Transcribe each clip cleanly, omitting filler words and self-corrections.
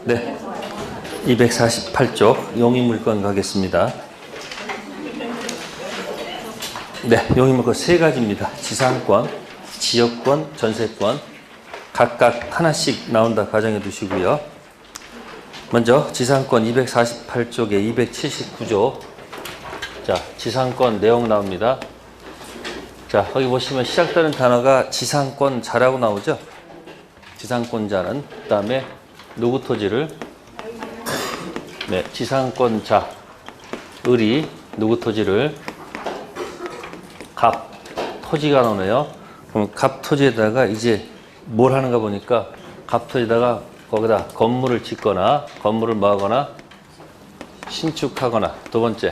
네, 248쪽 용의물건 가겠습니다. 네, 용의물건 세 가지입니다. 지상권, 지역권, 전세권 각각 하나씩 나온다 가정해 두시고요. 먼저 지상권 248쪽에 279조. 자, 지상권 내용 나옵니다. 자, 거기 보시면 시작되는 단어가 지상권자라고 나오죠. 지상권자는 그 다음에 누구 토지를, 네, 지상권자 을이 누구 토지를, 갑 토지가 나오네요. 그럼 갑 토지에다가 이제 뭘 하는가 보니까 갑 토지에다가 거기다 건물을 짓거나 건물을 뭐 하거나 신축하거나, 두 번째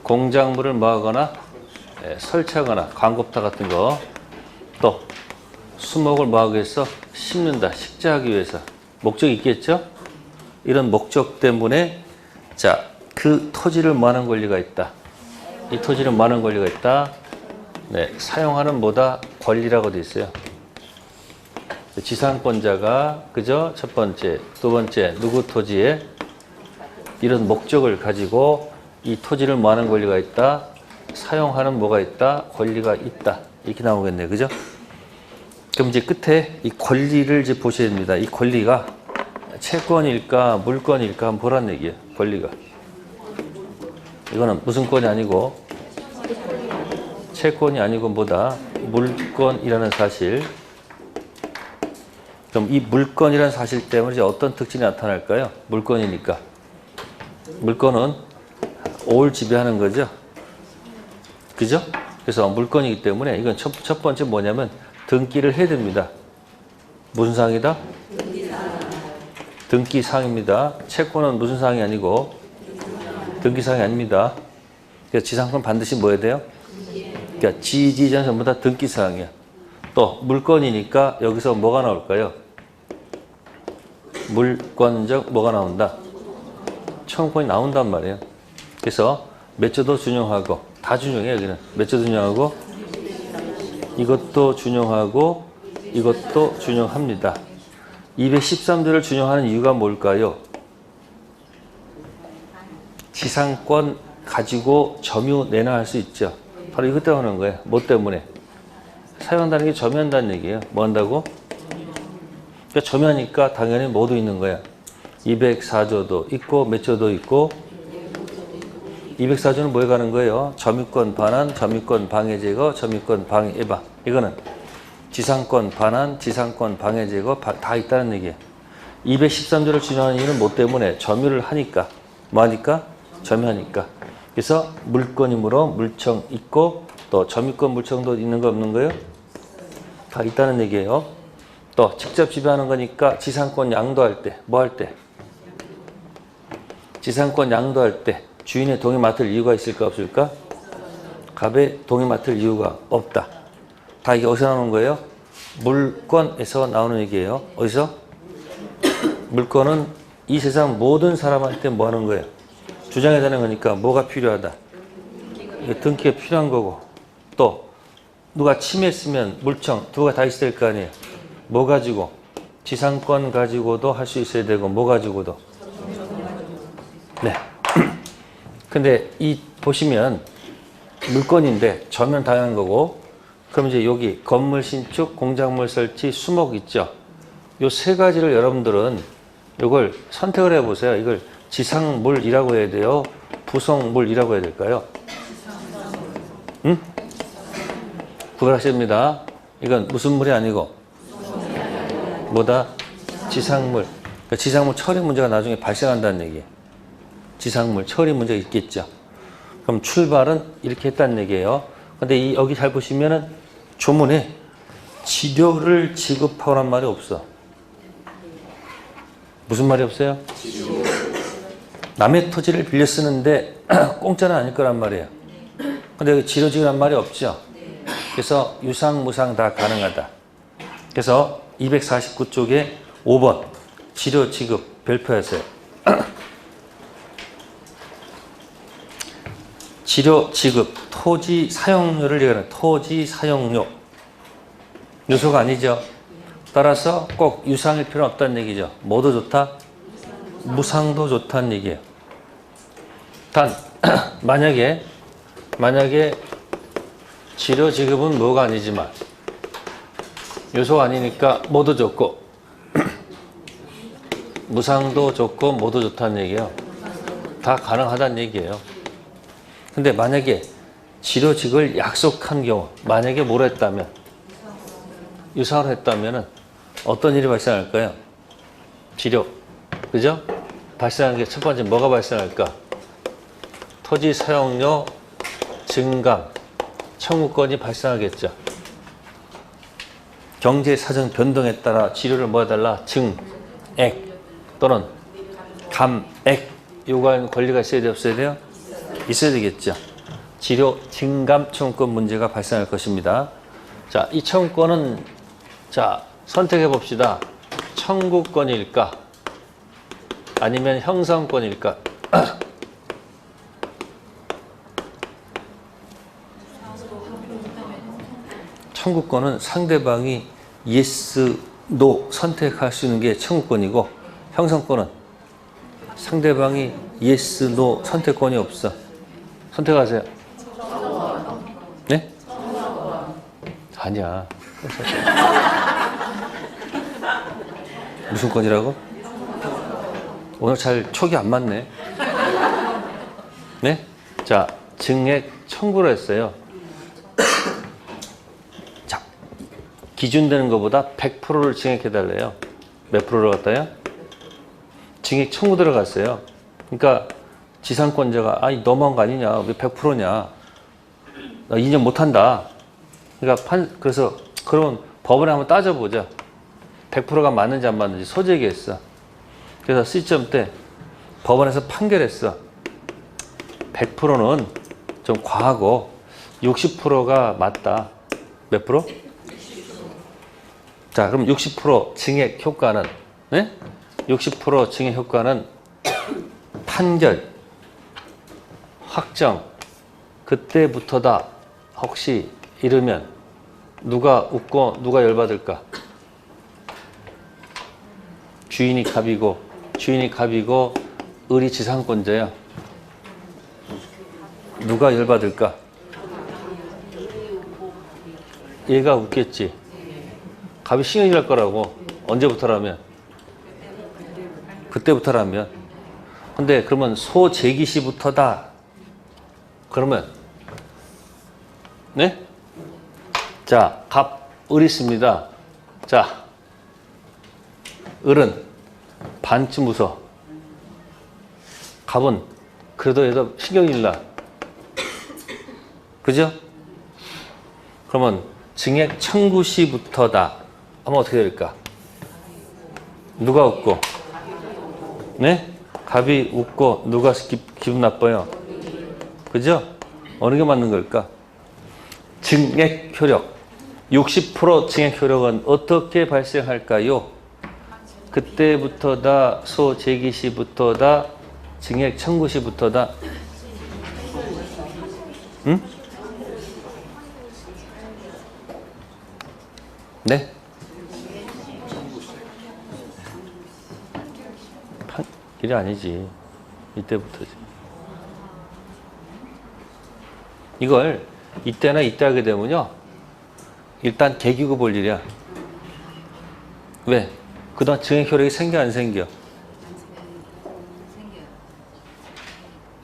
공작물을 뭐 하거나 설치하거나 광고부터 같은 거, 또 수목을 뭐 하기 위해서 심는다, 식재하기 위해서 목적이 있겠죠. 이런 목적 때문에 자, 그 토지를 뭐 하는 권리가 있다. 이 토지를 뭐 하는 권리가 있다. 네, 사용하는 뭐다 권리라고 돼 있어요. 지상권자가 그저 첫 번째, 두 번째 누구 토지에 이런 목적을 가지고 이 토지를 뭐 하는 권리가 있다. 사용하는 뭐가 있다. 권리가 있다. 이렇게 나오겠네요. 그죠? 그럼 이제 끝에 이 권리를 이제 보셔야 됩니다. 이 권리가 채권일까 물권일까 한번 보란 얘기예요. 권리가. 이거는 무슨 권이 아니고 채권이 아니고 뭐다. 물권이라는 사실. 그럼 이 물권이라는 사실 때문에 이제 어떤 특징이 나타날까요? 물권이니까. 물권은 오를 지배하는 거죠. 그죠? 그래서 물건이기 때문에 이건 첫 번째 뭐냐면 등기를 해야 됩니다. 무슨 사항이다? 등기사항입니다. 채권은 무슨 사항이 아니고 등기사항이 아닙니다. 그래서 지상권 반드시 뭐 해야 돼요? 그러니까 지지전 전부 다 등기사항이야. 또 물건이니까 여기서 뭐가 나올까요? 물권적 뭐가 나온다? 청구권이 나온단 말이에요. 그래서 몇 조도 준용하고, 다 준용해요. 여기는 몇 조도 준용하고, 이것도 준용하고, 이것도 준용합니다. 213조를 준용하는 이유가 뭘까요? 지상권 가지고 점유 내놔할 수 있죠. 바로 이것 때문에 하는 거예요. 뭐 때문에? 사용한다는 게 점유한다는 얘기예요. 뭐 한다고? 그러니까 점유하니까 당연히 뭐도 있는 거야. 204조도 있고 몇 조도 있고. 204조는 뭐에 가는 거예요? 점유권 반환, 점유권 방해 제거, 점유권 방해 예방. 이거는 지상권 반환, 지상권 방해 제거 다 있다는 얘기예요. 213조를 준용하는 이유는 뭐 때문에? 점유를 하니까. 뭐 하니까? 점유하니까. 그래서 물권이므로 물청 있고, 또 점유권 물청도 있는 거 없는 거예요? 다 있다는 얘기예요. 또 직접 지배하는 거니까 지상권 양도할 때 뭐 할 때? 지상권 양도할 때 주인의 동의 맡을 이유가 있을까 없을까? 갑의 동의 맡을 이유가 없다. 다 이게 어디서 나오는 거예요? 물권에서 나오는 얘기예요. 어디서? 물권은 이 세상 모든 사람한테 뭐 하는 거예요? 주장해야 되는 거니까 뭐가 필요하다? 이게 등기가 필요한 거고, 또 누가 침해했으면 물청 두가 다 있어야 될 거 아니에요. 뭐 가지고? 지상권 가지고도 할 수 있어야 되고, 뭐 가지고도? 네. 근데 이 보시면 물건인데 전면 당연한 거고, 그럼 이제 여기 건물 신축, 공작물 설치, 수목 있죠. 요 세 가지를 여러분들은 이걸 선택을 해보세요. 이걸 지상물이라고 해야 돼요? 부속물이라고 해야 될까요? 응? 구별하셔야 됩니다. 이건 무슨 물이 아니고 뭐다? 지상물. 그러니까 지상물 처리 문제가 나중에 발생한다는 얘기예요. 지상물 처리 문제가 있겠죠. 그럼 출발은 이렇게 했다는 얘기예요. 근데 여기 잘 보시면은 조문에 지료를 지급하라는 말이 없어. 무슨 말이 없어요? 남의 토지를 빌려 쓰는데 공짜는 아닐 거란 말이에요. 근데 여기 지료 지급이란 말이 없죠. 그래서 유상, 무상 다 가능하다. 그래서 249쪽에 5번 지료 지급 별표하세요. 지료 지급, 토지 사용료를 얘기하는 토지 사용료. 요소가 아니죠. 따라서 꼭 유상일 필요는 없다는 얘기죠. 뭐도 좋다? 무상도 좋다는 얘기예요. 단 만약에 치료 지급은 뭐가 아니지만 요소가 아니니까 뭐도 좋고 무상도 좋고 뭐도 좋다는 얘기예요. 다 가능하다는 얘기예요. 근데 만약에 치료직을 약속한 경우, 만약에 뭘 했다면, 유상을 했다면 어떤 일이 발생할까요? 치료, 그죠? 발생하는 게 첫 번째 뭐가 발생할까? 토지 사용료 증감, 청구권이 발생하겠죠. 경제 사정 변동에 따라 치료를 뭐 해달라? 증액 또는 감액 요구하는 권리가 있어야 돼요? 없어야 돼요? 있어야 되겠죠. 치료 증감 청구권 문제가 발생할 것입니다. 자, 이 청구권은 자 선택해 봅시다. 청구권일까? 아니면 형성권일까? 청구권은 상대방이 yes, no 선택할 수 있는 게 청구권이고 형성권은 상대방이 yes, no 선택권이 없어. 선택하세요. 네? 아니야. 무슨 권이라고? 오늘 잘 촉이 안 맞네. 네? 자, 증액 청구를 했어요. 자, 기준되는 것보다 100%를 증액해달래요. 몇 프로를 갖다요? 증액 청구 들어갔어요. 그러니까 지상권자가 아니 너무한 거 아니냐? 왜 100%냐? 나 2년 못한다. 그러니까 그래서 그러면 법원에 한번 따져보자. 100%가 맞는지 안 맞는지 소재기했어. 그래서 시점 때 법원에서 판결했어. 100%는 좀 과하고 60%가 맞다. 몇 프로? 자, 그럼 60% 증액 효과는 네? 60% 증액 효과는 판결, 확정, 그때부터다. 혹시 이르면 누가 웃고 누가 열받을까? 주인이 갑이고 을이 지상권자야. 누가 열받을까? 얘가 웃겠지. 갑이 신경질 날 거라고. 언제부터라면? 그때부터라면. 근데 그러면 소재기 시부터다. 그러면 네? 자, 갑, 을 있습니다. 자, 을은 반쯤 웃어. 갑은 그래도 얘도 신경질 나. 그죠? 그러면 증액 청구 시부터다. 하면 어떻게 될까? 누가 웃고? 네? 갑이 웃고 누가 기분 나빠요? 그죠? 어느 게 맞는 걸까? 증액 효력. 60% 증액 효력은 어떻게 발생할까요? 그때부터다, 소재기 시부터다, 증액 청구 시부터다. 응? 네? 판결이 아니지. 이때부터지. 이걸 이때나 이때 하게 되면요. 일단 개기고 볼 일이야. 왜? 그동안 증액 효력이 생겨 안 생겨?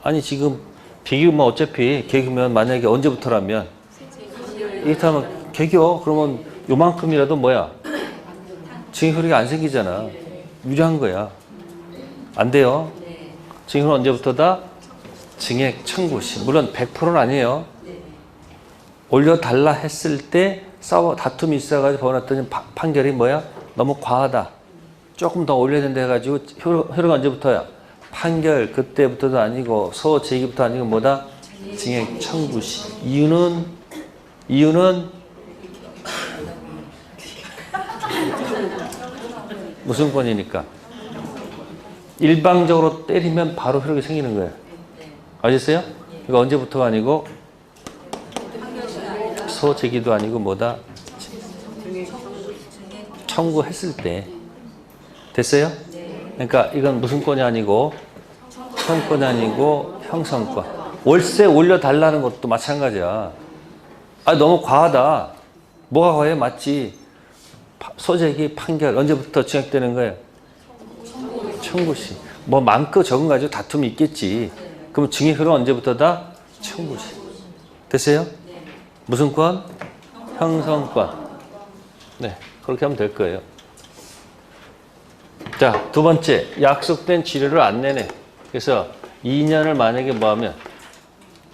아니 지금 개기면 어차피 개기면 만약에 언제부터라면 이렇게 하면 개겨 그러면 요만큼이라도 뭐야? 증액 효력이 안 생기잖아. 유리한 거야. 안 돼요. 증액 효력은 언제부터다? 증액 청구 시. 물론 100%는 아니에요. 올려달라 했을 때 다툼이 있어가지고 법원에 판결이 뭐야? 너무 과하다. 조금 더 올려야 된다 해가지고 효력은 언제부터야? 판결 그때부터도 아니고 소제기부터 아니고 뭐다? 증액 청구 시. 이유는 무슨 권이니까? 일방적으로 때리면 바로 효력이 생기는 거예요. 아셨어요? 이거 언제부터가 아니고 소제기도 아니고 뭐다? 청구했을 때. 됐어요? 그러니까 이건 무슨 건이 아니고 청구권이 아니고 형성권. 월세 올려달라는 것도 마찬가지야. 아, 너무 과하다. 뭐가 과해? 맞지. 소재기 판결 언제부터 증액되는 거예요? 청구시. 뭐 많고 적은 가지고 다툼이 있겠지. 그럼 증액으로 언제부터다? 청구시. 됐어요? 무슨 권? 형성권. 네, 그렇게 하면 될 거예요. 자, 두 번째, 약속된 치료를 안 내네. 그래서 2년을 만약에 뭐 하면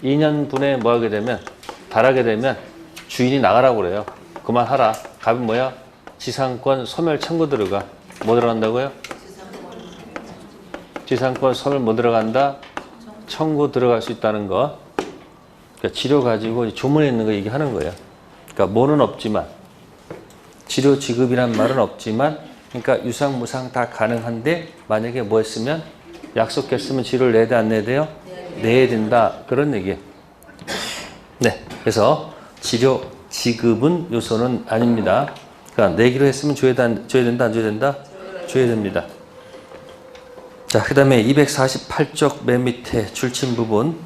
2년분에 뭐 하게 되면 달하게 되면 주인이 나가라고 그래요. 그만하라. 갑이 뭐야? 지상권 소멸 청구 들어가. 뭐 들어간다고요? 지상권 소멸 뭐 들어간다? 청구 들어갈 수 있다는 거. 그러니까 치료 가지고 조문에 있는 거 얘기하는 거예요. 그러니까 뭐는 없지만 치료 지급이란 말은 없지만 그러니까 유상 무상 다 가능한데 만약에 뭐 했으면 약속했으면 치료를 내야 돼 안 내야 돼요? 내야 된다. 그런 얘기예요. 네. 그래서 치료 지급은 요소는 아닙니다. 그러니까 내기로 했으면 줘야 된다 안 줘야 된다? 줘야 됩니다. 자, 그 다음에 248쪽 맨 밑에 줄침 부분.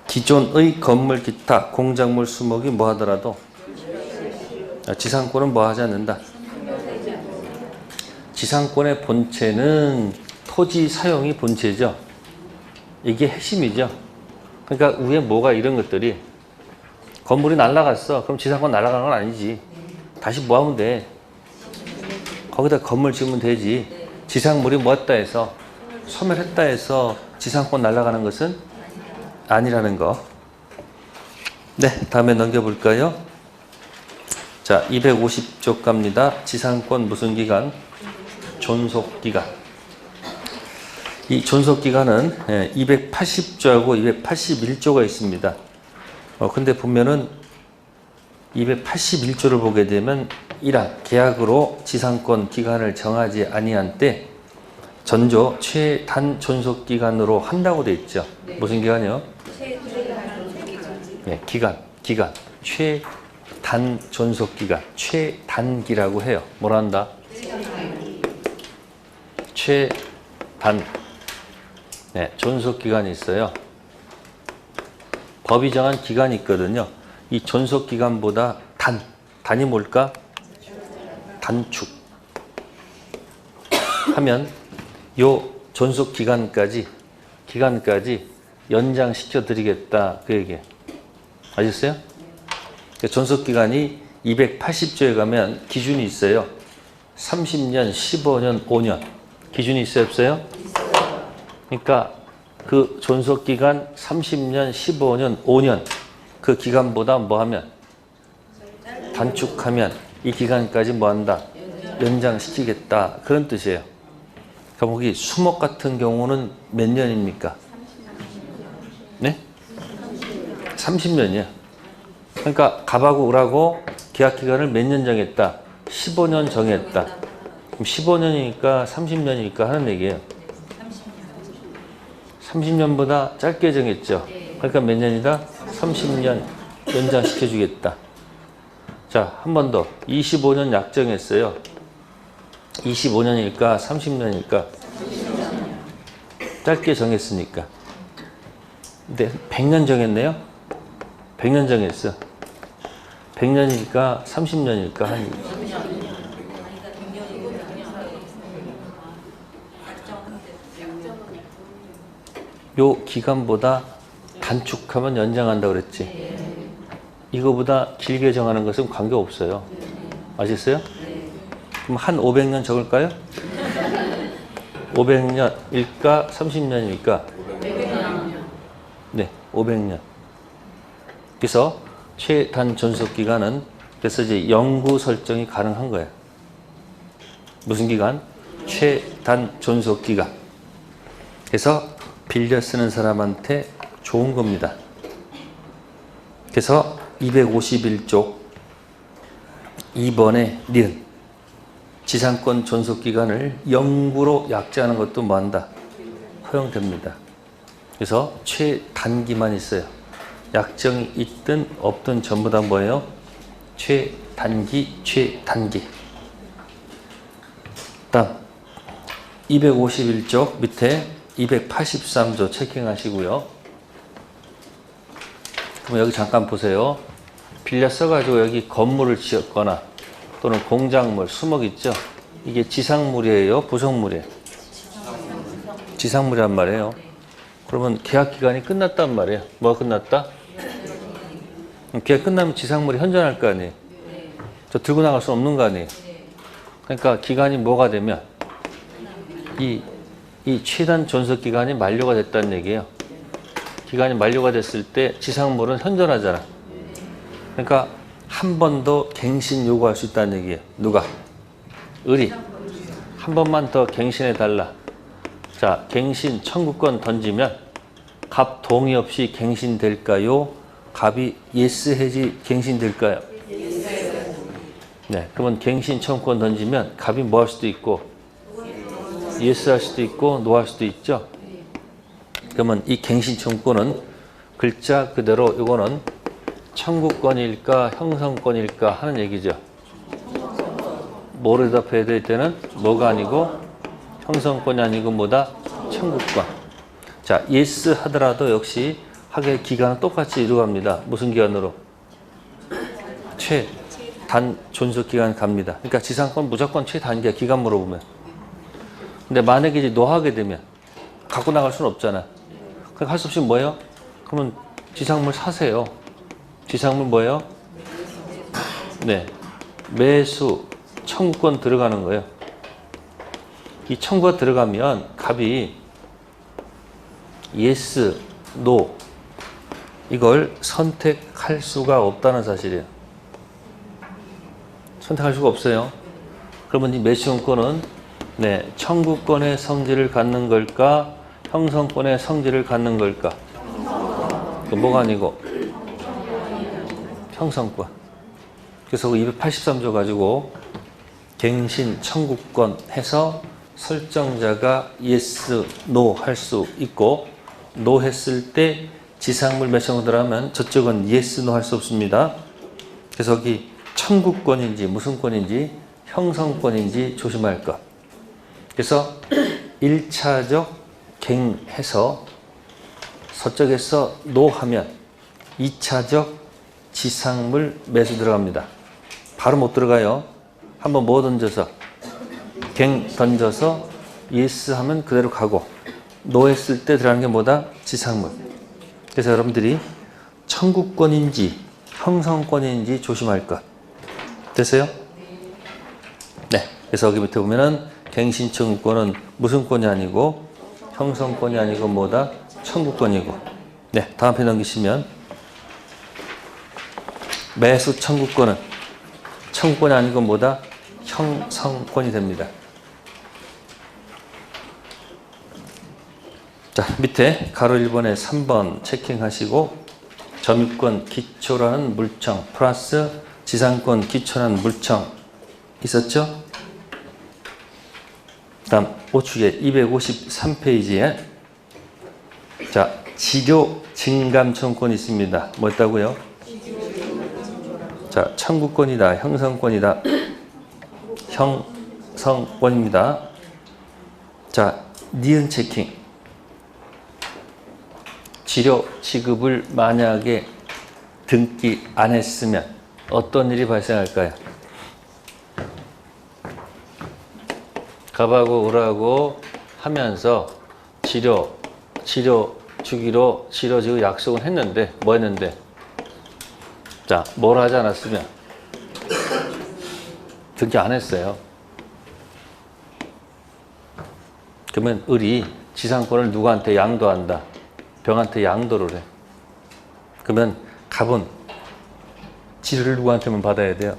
기존의 건물 기타 공작물 수목이 뭐 하더라도 지상권은 뭐 하지 않는다. 지상권의 본체는 토지 사용이 본체죠. 이게 핵심이죠. 그러니까 위에 뭐가 이런 것들이 건물이 날아갔어. 그럼 지상권 날아가는 건 아니지. 다시 뭐 하면 돼? 거기다 건물 지으면 되지. 지상물이 뭐 했다 해서 소멸했다 해서 지상권 날아가는 것은 아니라는 거. 네, 다음에 넘겨볼까요? 자, 250쪽 갑니다. 지상권 무슨 기간? 존속기간. 이 존속기간은 280조하고 281조가 있습니다. 근데 보면은 281조를 보게 되면 1항 계약으로 지상권 기간을 정하지 아니한 때 전조 최단 존속기간으로 한다고 돼 있죠. 무슨 기간이요? 네, 기간. 최단 존속기간. 최단기라고 해요. 뭐라 한다? 최단. 네, 존속기간이 있어요. 법이 정한 기간이 있거든요. 이 존속기간보다 단이 뭘까? 단축. 하면 요 존속기간까지 연장시켜 드리겠다. 그 얘기예요. 아셨어요? 존속기간이 280조에 가면 기준이 있어요. 30년, 15년, 5년. 기준이 있어요, 없어요? 그러니까 그 존속기간 30년, 15년, 5년 그 기간보다 뭐 하면? 단축하면 이 기간까지 뭐 한다? 연장시키겠다. 그런 뜻이에요. 그러니까 거기 수목 같은 경우는 몇 년입니까? 네? 30년이야. 그러니까 갑하고 을하고 계약 기간을 몇 년 정했다? 15년 정했다. 그럼 15년이니까 30년이니까 하는 얘기예요. 30년보다 짧게 정했죠. 그러니까 몇 년이다? 30년 연장시켜 주겠다. 자, 한 번 더. 25년 약정했어요. 25년일까? 30년일까? 짧게 정했으니까. 근데 100년 정했네요? 100년 정했어. 100년일까? 30년일까? 한 요 기간보다 단축하면 연장한다고 그랬지. 이거보다 길게 정하는 것은 관계없어요. 아셨어요? 그럼 한 500년 적을까요? 500년일까? 30년일까? 네, 500년. 그래서 최단 존속기간은 그래서 이제 영구 설정이 가능한 거예요. 무슨 기간? 최단 존속기간. 그래서 빌려 쓰는 사람한테 좋은 겁니다. 그래서 251쪽 2번에 니은 지상권 존속기간을 영구로 약정하는 것도 뭐한다? 허용됩니다. 그래서 최단기만 있어요. 약정이 있든 없든 전부 다 뭐예요? 최단기, 최단기. 다음 251쪽 밑에 283조 체킹하시고요. 그럼 여기 잠깐 보세요. 빌려 써가지고 여기 건물을 지었거나 또는 공작물, 수목 있죠? 이게 지상물이에요? 부속물이에요? 지상물이란 말이에요. 그러면 계약기간이 끝났단 말이에요. 뭐가 끝났다? 계약 끝나면 지상물이 현존할 거 아니에요? 저 들고 나갈 수 없는 거 아니에요? 그러니까 기간이 뭐가 되면 이 최단 존속 기간이 만료가 됐다는 얘기예요. 기간이 만료가 됐을 때 지상물은 현존하잖아. 그러니까 한 번 더 갱신 요구할 수 있다는 얘기예요. 누가? 을이. 한 번만 더 갱신해 달라. 자, 갱신 청구권 던지면 갑 동의 없이 갱신될까요? 갑이 예스 해지 갱신될까요? 네, 그러면 갱신 청구권 던지면 갑이 뭐 할 수도 있고 예스 할 수도 있고 노 할 수도 있죠. 그러면 이 갱신 청구권은 글자 그대로 이거는 청구권일까 형성권일까 하는 얘기죠. 뭐를 대답해야 될 때는 뭐가 아니고 형성권이 아니고 뭐다? 청구권. 자, 예스 하더라도 역시 하게 기간은 똑같이 이루어갑니다. 무슨 기간으로? 최단 존속 기간 갑니다. 그러니까 지상권 무조건 최단기야. 기간 물어보면. 근데 만약에 이제 노하게 되면 갖고 나갈 수는 없잖아. 그러니까 할 수 없이 뭐예요? 그러면 지상물 사세요. 지상물 뭐예요? 네, 매수 청구권 들어가는 거예요. 이 청구가 들어가면 갑이 yes, no 이걸 선택할 수가 없다는 사실이에요. 선택할 수가 없어요. 그러면 이 매수권은 네, 청구권의 성질을 갖는 걸까? 형성권의 성질을 갖는 걸까? 그 뭐가 아니고 형성권. 그래서 283조 가지고 갱신 청구권 해서 설정자가 yes, no 할 수 있고 no 했을 때 지상물 매수권 들어가면 저쪽은 yes, no 할 수 없습니다. 그래서 여기 청구권인지 무슨 권인지 형성권인지 조심할 것. 그래서 1차적 갱해서 서쪽에서 no 하면 2차적 지상물 매수 들어갑니다. 바로 못 들어가요. 한번 뭐 던져서 갱 던져서 yes 하면 그대로 가고 no 했을 때 들어가는 게 뭐다? 지상물. 그래서 여러분들이 청구권인지 형성권인지 조심할 것. 됐어요? 네. 그래서 여기 밑에 보면은 갱신 청구권은 무슨 권이 아니고 형성권이 아니고 뭐다? 청구권이고. 네. 다음 편 넘기시면 매수 청구권은 청구권이 아니고 뭐다? 형성권이 됩니다. 자, 밑에 가로 1번에 3번 체킹하시고 점유권 기초라는 물청 플러스 지상권 기초라는 물청 있었죠? 다음 우측에 253페이지에 자, 지료 증감 청구권이 있습니다. 뭐였다고요? 자, 청구권이다, 형성권이다. 형성권입니다. 자, 니은 체킹. 지료 지급을 만약에 등기 안 했으면 어떤 일이 발생할까요? 갑하고 을하고 하면서 지료 주기로 지료 지급 약속은 했는데 뭐 했는데? 자, 뭘 하지 않았으면 등기 안 했어요. 그러면 을이 지상권을 누구한테 양도한다? 병한테 양도를 해. 그러면 갑은 지료를 누구한테만 받아야 돼요?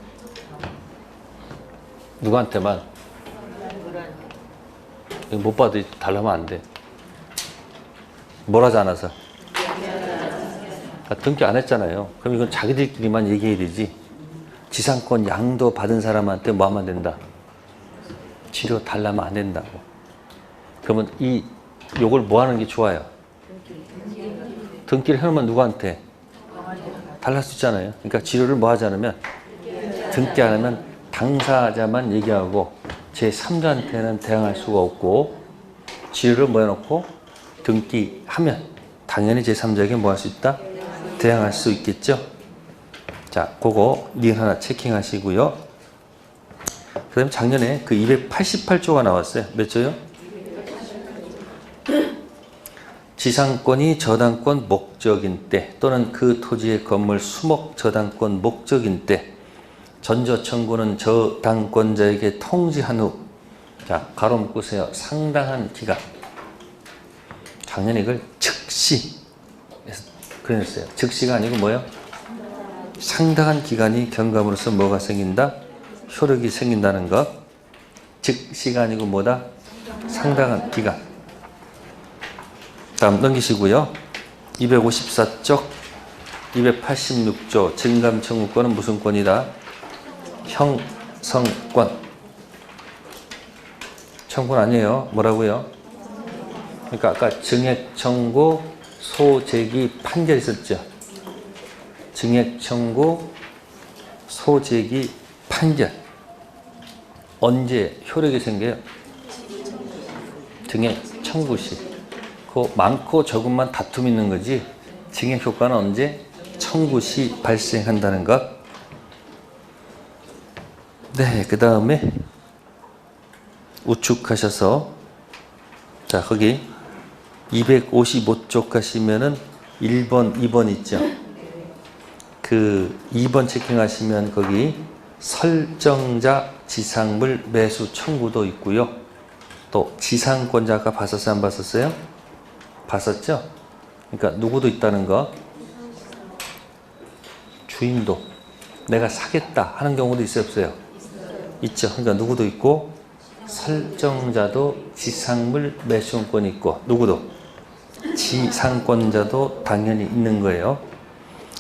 누구한테만? 못 받아 달라면 안 돼. 뭘 하지 않아서? 등기 안 했잖아요. 그럼 이건 자기들끼리만 얘기해야 되지. 지상권 양도 받은 사람한테 뭐 하면 된다? 지료 달라면 안 된다고. 그러면 요걸 뭐 하는 게 좋아요? 등기를 해놓으면 누구한테? 달랄 수 있잖아요. 그러니까 지료를 뭐 하지 않으면 등기 안 하면 당사자만 얘기하고 제3자한테는 대항할 수가 없고 지위를 모여놓고 등기하면 당연히 제3자에게 뭐 할 수 있다? 대항할 수 있겠죠? 자, 그거 니은 하나 체킹하시고요. 그 다음에 작년에 그 288조가 나왔어요. 몇 조요? 지상권이 저당권 목적인 때 또는 그 토지의 건물 수목 저당권 목적인 때 전저 청구는 저당권자에게 통지한 후, 자, 가로 묶으세요. 상당한 기간. 작년에 이걸 즉시 그랬어요. 즉시가 아니고 뭐요? 상당한 기간이 경감으로써 뭐가 생긴다? 효력이 생긴다는 것. 즉시가 아니고 뭐다? 상당한 기간. 다음 넘기시고요. 254쪽, 286조 증감청구권은 무슨 권이다? 형성권. 청구는 아니에요. 뭐라고요? 그러니까 아까 증액청구, 소재기 판결 있었죠. 증액청구, 소재기 판결. 언제 효력이 생겨요? 증액청구 시. 그 많고 적음만 다툼 있는 거지 증액 효과는 언제? 청구 시 발생한다는 것. 네, 그 다음에 우측하셔서 자, 거기 255쪽 가시면은 1번, 2번 있죠. 그 2번 체킹하시면 거기 설정자 지상물 매수 청구도 있고요. 또 지상권자 아까 봤었어요? 안 봤었어요? 봤었죠? 그러니까 누구도 있다는 거. 주인도 내가 사겠다 하는 경우도 있어요? 없어요? 있죠. 그러니까 누구도 있고 설정자도 지상물 매수권이 있고 누구도 지상권자도 당연히 있는 거예요.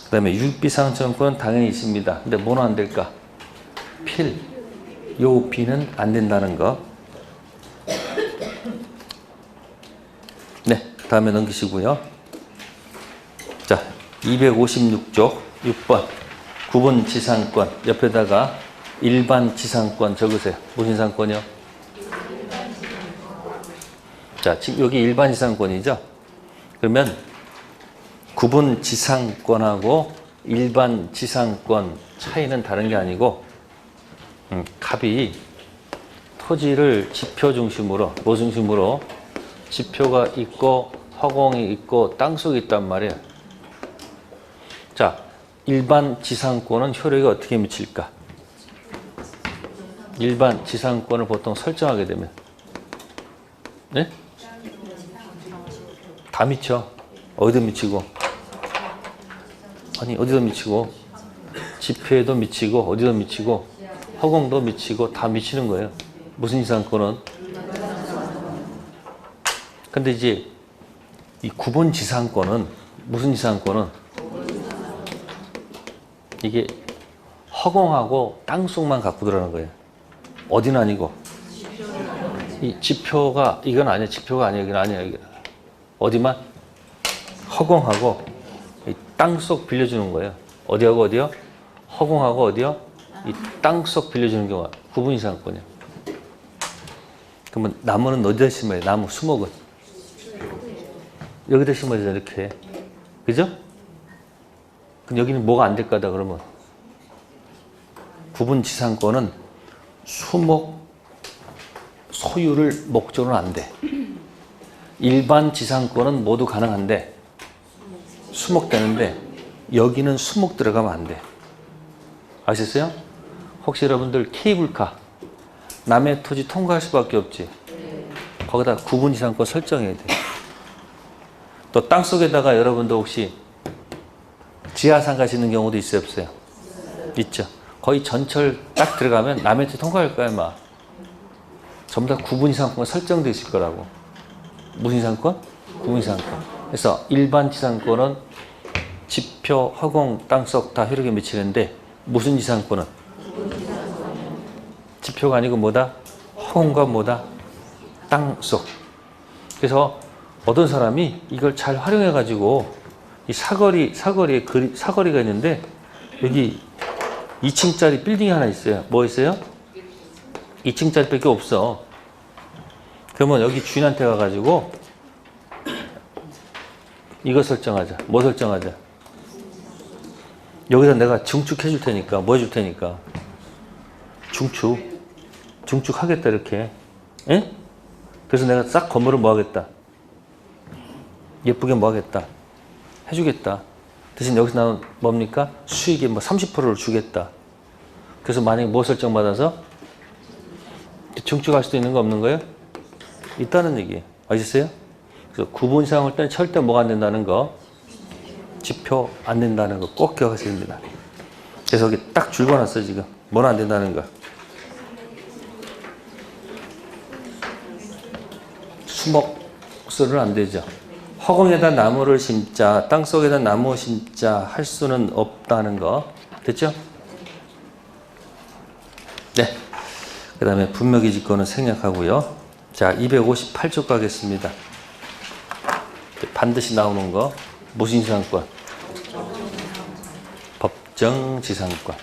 그 다음에 유익비상청구는 당연히 있습니다. 근데 뭐는 안 될까? 필, 요 비는 안 된다는 거. 네, 다음에 넘기시고요. 자, 256쪽 6번 구분 지상권 옆에다가 일반 지상권 적으세요. 무슨 지상권이요? 자, 지금 여기 일반 지상권이죠? 그러면 구분 지상권하고 일반 지상권 차이는 다른 게 아니고 갑이 토지를 지표 중심으로 뭐 중심으로 지표가 있고 허공이 있고 땅속이 있단 말이에요. 자, 일반 지상권은 효력이 어떻게 미칠까? 일반 지상권을 보통 설정하게 되면 네? 다 미쳐. 어디도 미치고 아니 어디도 미치고 지표에도 미치고 어디도 미치고 허공도 미치고 다 미치는 거예요. 무슨 지상권은? 근데 이제 이 구분 지상권은 무슨 지상권은 이게 허공하고 땅속만 갖고 들어가는 거예요. 어디는 아니고 이 지표가 이건 아니야. 지표가 아니야. 이건 아니야. 이게 어디만 허공하고 이 땅속 빌려주는 거예요. 어디하고 어디요? 허공하고 어디요? 이 땅속 빌려주는 경우가 구분 지상권이야. 그러면 나무는 어디다 심어야 돼? 나무 수목은 여기다 심어야 돼. 이렇게 그죠? 그럼 여기는 뭐가 안 될 거다 그러면 구분 지상권은 수목 소유를 목적으로는 안 돼. 일반 지상권은 모두 가능한데 수목되는데 여기는 수목 들어가면 안 돼. 아셨어요? 혹시 여러분들 케이블카 남의 토지 통과할 수밖에 없지. 거기다 구분 지상권 설정해야 돼. 또 땅속에다가 여러분도 혹시 지하상 가시는 경우도 있어요? 없어요? 있죠. 거의 전철 딱 들어가면 남의 토지 통과할 거야 아마. 전부 다 구분 지상권 설정되어 있을 거라고. 무슨 지상권? 구분 지상권. 그래서 일반 지상권은 지표, 허공, 땅속 다 효력에 미치는데 무슨 지상권은? 지표가 아니고 뭐다? 허공과 뭐다? 땅속. 그래서 어떤 사람이 이걸 잘 활용해 가지고 이 사거리가 있는데 여기 2층짜리 빌딩이 하나 있어요. 뭐 있어요? 2층짜리밖에 없어. 그러면 여기 주인한테 가가지고 이거 설정하자. 뭐 설정하자? 여기다 내가 증축해 줄 테니까, 뭐 해줄 테니까. 증축하겠다, 이렇게. 예? 그래서 내가 싹 건물을 뭐 하겠다? 예쁘게 뭐 하겠다? 해주겠다. 대신 여기서 나온 뭡니까? 수익의 뭐 30%를 주겠다. 그래서 만약에 뭐 설정받아서 증축할 수도 있는 거 없는 거예요? 있다는 얘기예요. 아시겠어요? 그래서 구분 이상 할 때는 절대 뭐가 안 된다는 거, 지표 안 된다는 거 꼭 기억하셔야 됩니다. 그래서 여기 딱 줄거놨어요, 지금. 뭐는 안 된다는 거. 수목수는 안 되죠. 허공에다 나무를 심자, 땅속에다 나무 심자 할 수는 없다는 거. 됐죠? 네. 그 다음에 분묘기지권은 생략하고요. 자, 258쪽 가겠습니다. 반드시 나오는 거. 무슨 지상권? 법정지상권.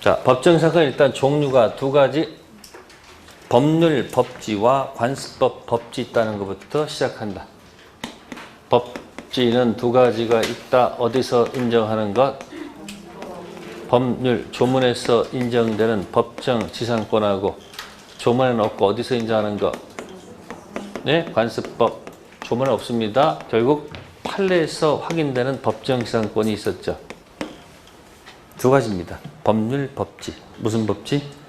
자, 법정지상권 일단 종류가 두 가지. 법률 법지와 관습법 법지 있다는 것부터 시작한다. 법지는 두 가지가 있다. 어디서 인정하는 것? 법률, 조문에서 인정되는 법정 지상권하고 조문에는 없고 어디서 인정하는 것? 네, 관습법. 조문은 없습니다. 결국 판례에서 확인되는 법정 지상권이 있었죠. 두 가지입니다. 법률 법지. 무슨 법지?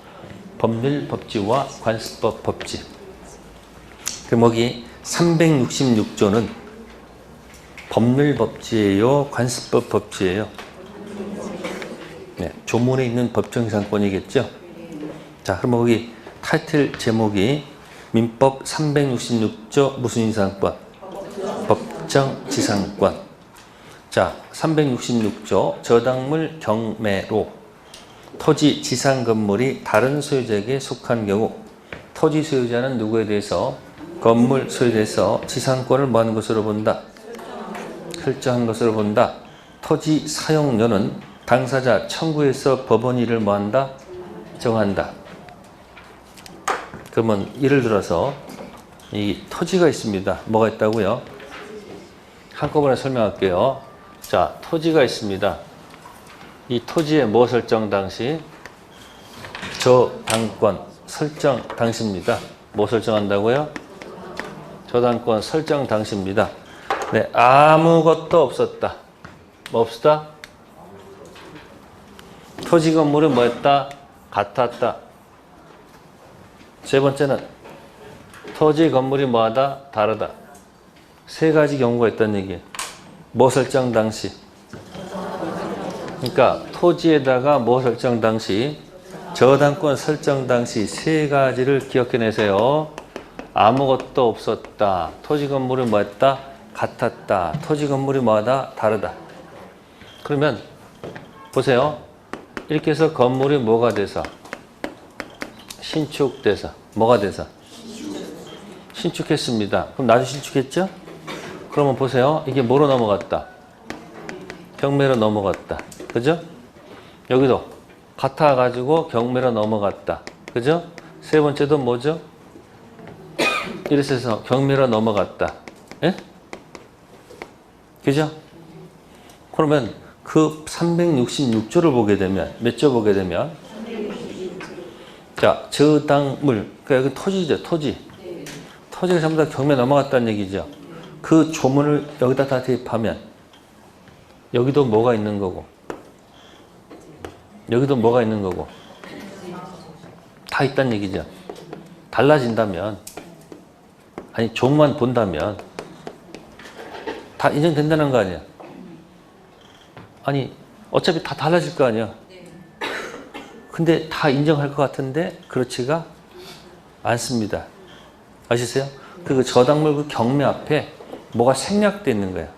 법률 법지와 관습법 법지. 그럼 여기 366조는 법률 법지예요? 관습법 법지예요? 네, 조문에 있는 법정지상권이겠죠? 자, 그럼 여기 타이틀 제목이 민법 366조 무슨 지상권? 법정지상권. 자, 366조 저당물 경매로 토지 지상 건물이 다른 소유자에게 속한 경우 토지 소유자는 누구에 대해서? 건물 소유에 대해서 지상권을 뭐하는 것으로 본다? 설정한 것으로 본다. 토지 사용료는 당사자 청구해서 법원이 이를 뭐한다? 정한다. 그러면 예를 들어서 이 토지가 있습니다. 뭐가 있다고요? 한꺼번에 설명할게요. 자, 토지가 있습니다. 이 토지의 뭐 설정 당시? 저당권 설정 당시입니다. 뭐 설정한다고요? 저당권 설정 당시입니다. 네, 아무것도 없었다. 뭐 없었다? 토지 건물은 뭐였다? 같았다. 세 번째는 토지 건물이 뭐하다? 다르다. 세 가지 경우가 있다는 얘기예요. 뭐 설정 당시? 그러니까 토지에다가 뭐 설정 당시? 저당권 설정 당시 세 가지를 기억해내세요. 아무것도 없었다. 토지 건물이 뭐였다? 같았다. 토지 건물이 뭐하다? 다르다. 그러면 보세요. 이렇게 해서 건물이 뭐가 돼서? 신축돼서. 뭐가 돼서? 신축했습니다. 그럼 나도 신축했죠? 그러면 보세요. 이게 뭐로 넘어갔다? 경매로 넘어갔다. 그죠? 여기도 같아가지고 경매로 넘어갔다. 그죠? 세 번째도 뭐죠? 이래서 해서 경매로 넘어갔다. 예? 그죠? 그러면 그 366조를 보게 되면, 몇 조 보게 되면? 자, 저당물. 그러니까 여기 토지죠, 토지. 토지가 전부 다 경매 넘어갔다는 얘기죠. 그 조문을 여기다 다 대입하면, 여기도 뭐가 있는 거고, 여기도 뭐가 있는 거고, 다 있다는 얘기죠. 달라진다면, 아니, 종만 본다면, 다 인정된다는 거 아니야. 아니, 어차피 다 달라질 거 아니야. 근데 다 인정할 것 같은데 그렇지가 않습니다. 아시세요? 그 저당물 그 경매 앞에 뭐가 생략되어 있는 거예요.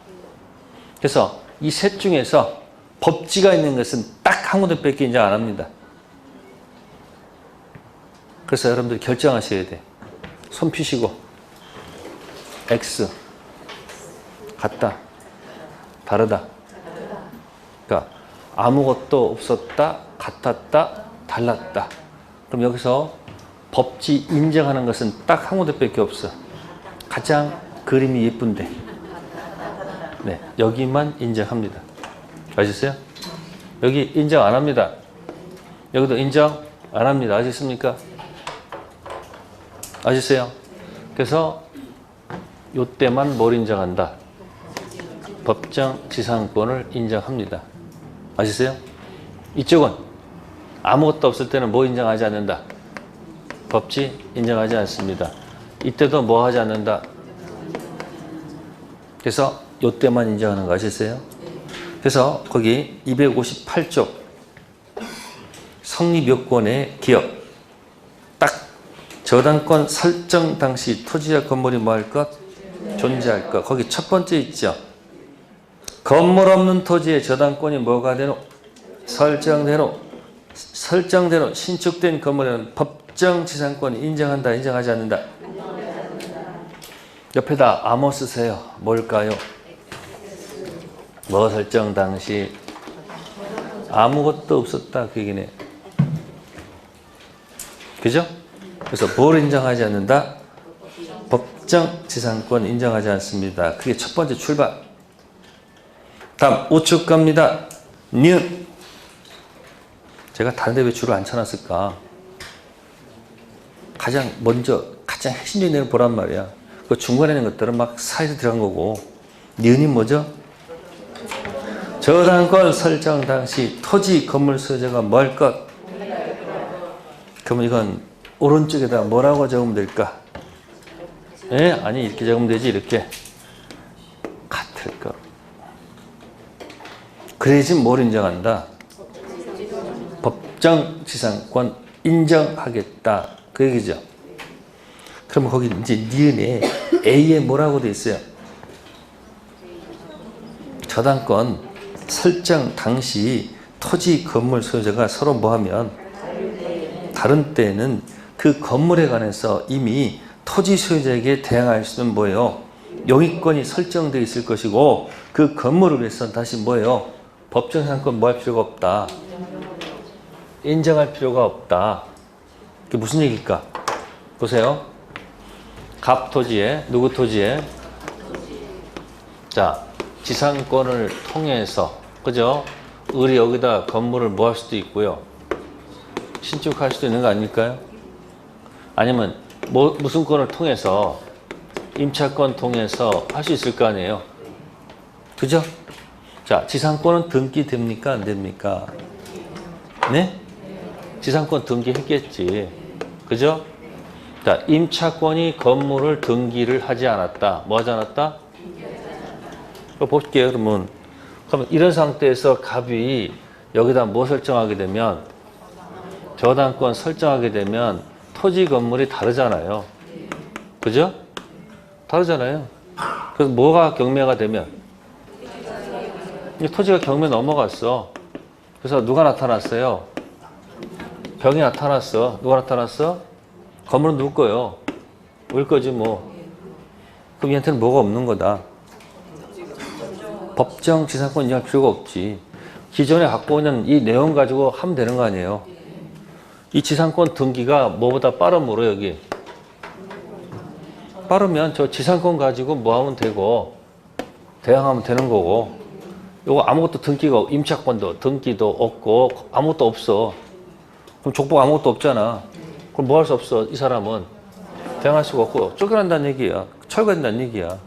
그래서 이 셋 중에서 법지가 있는 것은 딱 한 군데밖에 인정 안 합니다. 그래서 여러분들 결정하셔야 돼. 손 피시고 X 같다, 다르다. 아무것도 없었다, 같았다, 달랐다. 그럼 여기서 법지 인정하는 것은 딱 한 군데밖에 없어. 가장 그림이 예쁜데. 네, 여기만 인정합니다. 아셨어요? 여기 인정 안 합니다. 여기도 인정 안 합니다. 아셨습니까? 아셨어요? 그래서 요때만 뭘 인정한다? 법정 지상권을 인정합니다. 아셨어요? 이쪽은 아무것도 없을 때는 뭐 인정하지 않는다? 법지 인정하지 않습니다. 이때도 뭐 하지 않는다? 그래서 요때만 인정하는 거 아셨어요? 그래서 거기 258쪽 성립요건의 기업 딱 저당권 설정 당시 토지와 건물이 뭐 할 것? 존재할 것. 거기 첫 번째 있죠. 건물 없는 토지의 저당권이 뭐가 되노? 설정대로 신축된 건물에는 법정 지상권이 인정한다, 인정하지 않는다? 옆에다 암호 쓰세요. 뭘까요? 뭐 설정 당시 아무것도 없었다 그 얘기네. 그죠? 그래서 뭘 인정하지 않는다? 법정 지상권 인정하지 않습니다. 그게 첫 번째 출발. 다음 우측 갑니다. 니은. 제가 다른 데 왜 줄을 안 쳐놨을까? 가장 핵심적인 내용 보란 말이야. 그 중간에 있는 것들은 막 사이에서 들어간 거고. 니은이 뭐죠? 저당권 설정 당시 토지 건물 소유자가 뭐 할 것? 그러면 이건 오른쪽에다 뭐라고 적으면 될까? 예? 아니 이렇게 적으면 되지. 이렇게 같을 것. 그래야지 뭘 인정한다? 법정 지상권 인정하겠다. 그 얘기죠. 그럼 거기 이제 니은에 A에 뭐라고 돼 있어요? 저당권 설정 당시 토지 건물 소유자가 서로 뭐하면 다른 때에는 그 건물에 관해서 이미 토지 소유자에게 대항할 수 있는 뭐예요? 용의권이 설정되어 있을 것이고 그 건물을 위해서는 다시 뭐예요? 법정 지상권 뭐 할 필요가 없다. 인정할 필요가 없다. 그게 무슨 얘기일까? 보세요. 갑 토지에 누구 토지에? 자, 지상권을 통해서 그죠? 을이 여기다 건물을 뭐 할 수도 있고요. 신축할 수도 있는 거 아닐까요? 아니면 무슨 권을 통해서 임차권 통해서 할 수 있을 거 아니에요. 그죠? 자, 지상권은 등기 됩니까? 안 됩니까? 네? 지상권 등기했겠지. 그죠? 자, 임차권이 건물을 등기를 하지 않았다. 뭐 하지 않았다? 볼게요. 그러면 이런 상태에서 갑이 여기다 뭐 설정하게 되면 저당권 설정하게 되면 토지 건물이 다르잖아요. 그죠? 다르잖아요. 그래서 뭐가 경매가 되면 이 토지가 경매 넘어갔어. 그래서 누가 나타났어요? 병이 나타났어. 누가 나타났어? 건물은 누구 거요? 우리 거지 뭐. 그럼 얘한테는 뭐가 없는 거다. 법정 지상권 인정할 필요가 없지. 기존에 갖고 있는 이 내용 가지고 하면 되는 거 아니에요. 이 지상권 등기가 뭐보다 빠름으로 여기. 빠르면 저 지상권 가지고 뭐 하면 되고 대항하면 되는 거고 요거 아무것도 등기가 임차권도 등기도 없고 아무것도 없어. 그럼 족보가 아무것도 없잖아. 그럼 뭐 할 수 없어. 이 사람은 대항할 수가 없고 쫓겨난다는 얘기야. 철거된다는 얘기야.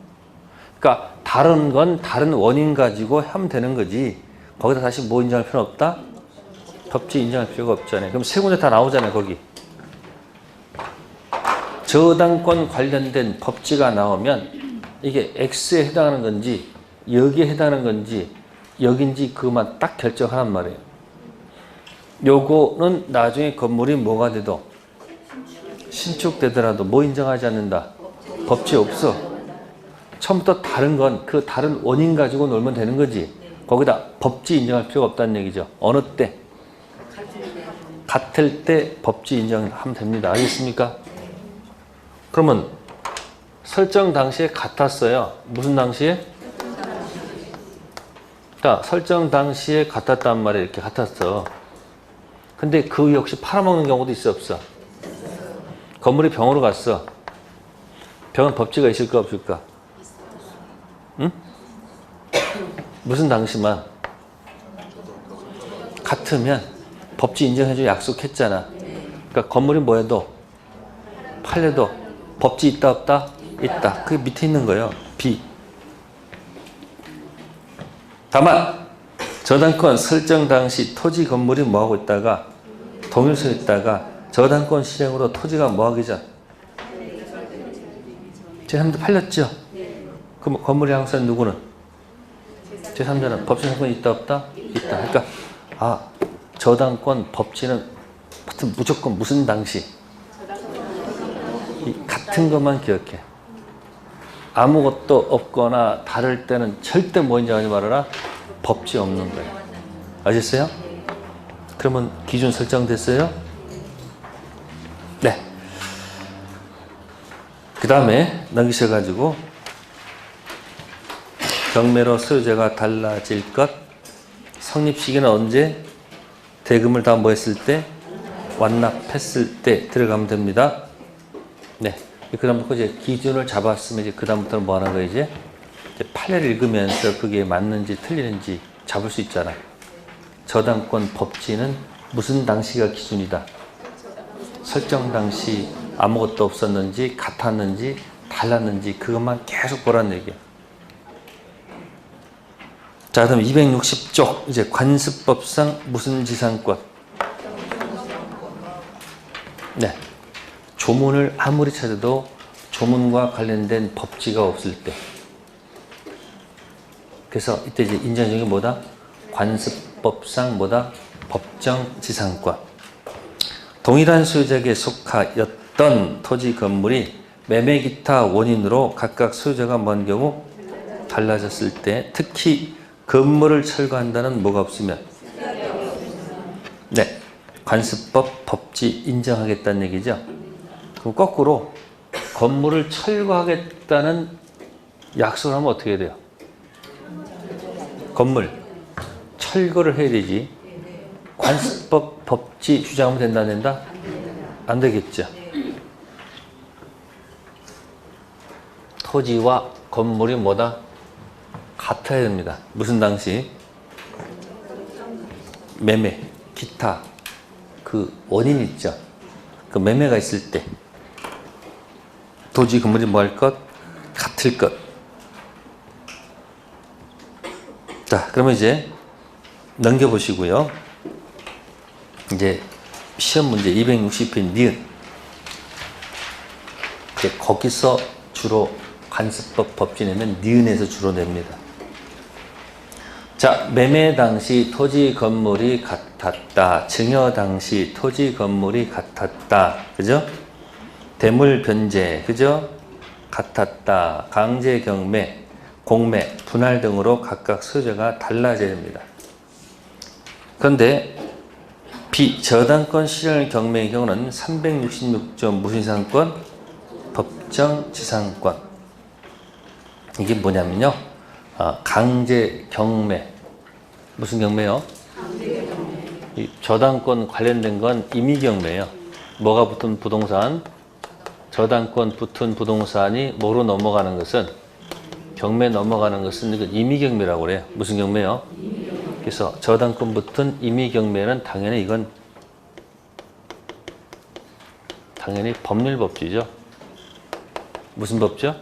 그러니까 다른 건 다른 원인 가지고 하면 되는 거지. 거기다 다시 뭐 인정할 필요는 없다? 법지 인정할 필요가 없잖아요. 그럼 세 군데 다 나오잖아요. 거기. 저당권 관련된 법지가 나오면 이게 X에 해당하는 건지 여기에 해당하는 건지 여긴지 그것만 딱 결정하란 말이에요. 요거는 나중에 건물이 뭐가 돼도 신축되더라도 뭐 인정하지 않는다? 법지 없어. 처음부터 다른 건 그 다른 원인 가지고 놀면 되는 거지. 거기다 법지 인정할 필요가 없다는 얘기죠. 어느 때? 같을 때 법지 인정하면 됩니다. 알겠습니까? 그러면 설정 당시에 같았어요. 무슨 당시에? 자, 설정 당시에 같았단 말이야. 이렇게 같았어. 근데 그 역시 팔아먹는 경우도 있어, 없어? 건물이 병으로 갔어. 병은 법지가 있을까, 없을까? 응? 무슨 당시만 같으면 법지 인정해줘 약속했잖아. 그러니까 건물이 뭐해도 팔려도 법지 있다 없다? 있다. 그게 밑에 있는 거예요. B. 다만 저당권 설정 당시 토지 건물이 뭐하고 있다가 동일서 있다가 저당권 실행으로 토지가 뭐하기 전 제3자 팔렸죠? 그럼 건물이 항상 누구는? 제3자는 법정 상권이 있다 없다? 있다. 그러니까 저당권 법지는 하여튼 무조건 무슨 당시 같은 것만 기억해. 아무것도 없거나 다를 때는 절대 뭐 인정하지 말아라. 법지 없는 거예요. 아셨어요? 그러면 기준 설정됐어요? 네. 그 다음에 넘기셔가지고 경매로 소유자가 달라질 것. 성립 시기는 언제? 대금을 다 뭐 했을 때? 완납했을 때 들어가면 됩니다. 네. 그 다음부터 이제 기준을 잡았으면 이제 그 다음부터는 뭐 하는 거예요? 이제 판례를 읽으면서 그게 맞는지 틀리는지 잡을 수 있잖아. 저당권 법지는 무슨 당시가 기준이다? 설정 당시 아무것도 없었는지 같았는지 달랐는지 그것만 계속 보라는 얘기야. 자, 그다음 260쪽 이제 관습법상 무슨 지상권? 네. 조문을 아무리 찾아도 조문과 관련된 법지가 없을 때. 그래서 이때 이제 인정적인 게 뭐다? 관습법상 뭐다? 법정 지상권. 동일한 소유자에게 속하였던 토지 건물이 매매 기타 원인으로 각각 소유자가 먼 경우 달라졌을 때, 특히 건물을 철거한다는 뭐가 없으면, 네, 관습법 법지 인정하겠다는 얘기죠. 그럼 거꾸로 건물을 철거하겠다는 약속을 하면 어떻게 돼요? 건물 철거를 해야 되지. 관습법 법지 주장하면 된다 안 된다? 안 되겠죠. 토지와 건물이 뭐다? 같아야 됩니다. 무슨 당시? 매매, 기타 그 원인 있죠. 그 매매가 있을 때 토지 건물이 뭐 할 것? 같을 것. 자, 그러면 이제 넘겨보시고요. 이제 시험 문제 260편 니은. 거기서 주로 관습법 법지 내면 니은에서 주로 냅니다. 자, 매매 당시 토지 건물이 같았다. 증여 당시 토지 건물이 같았다. 그죠? 대물 변제, 그죠? 같았다. 강제 경매, 공매, 분할 등으로 각각 소유자가 달라져야 됩니다. 그런데 비저당권 실현 경매의 경우는 366조 무슨 지상권? 법정 지상권. 이게 뭐냐면요. 강제 경매. 무슨 경매요? 이 저당권 관련된 건 임의 경매예요. 뭐가 붙은 부동산? 저당권 붙은 부동산이 뭐로 넘어가는 것은, 경매 넘어가는 것은 이건 임의 경매라고 그래요. 무슨 경매요? 그래서 저당권 붙은 임의 경매는 당연히 이건 당연히 법률법지죠. 무슨 법죠?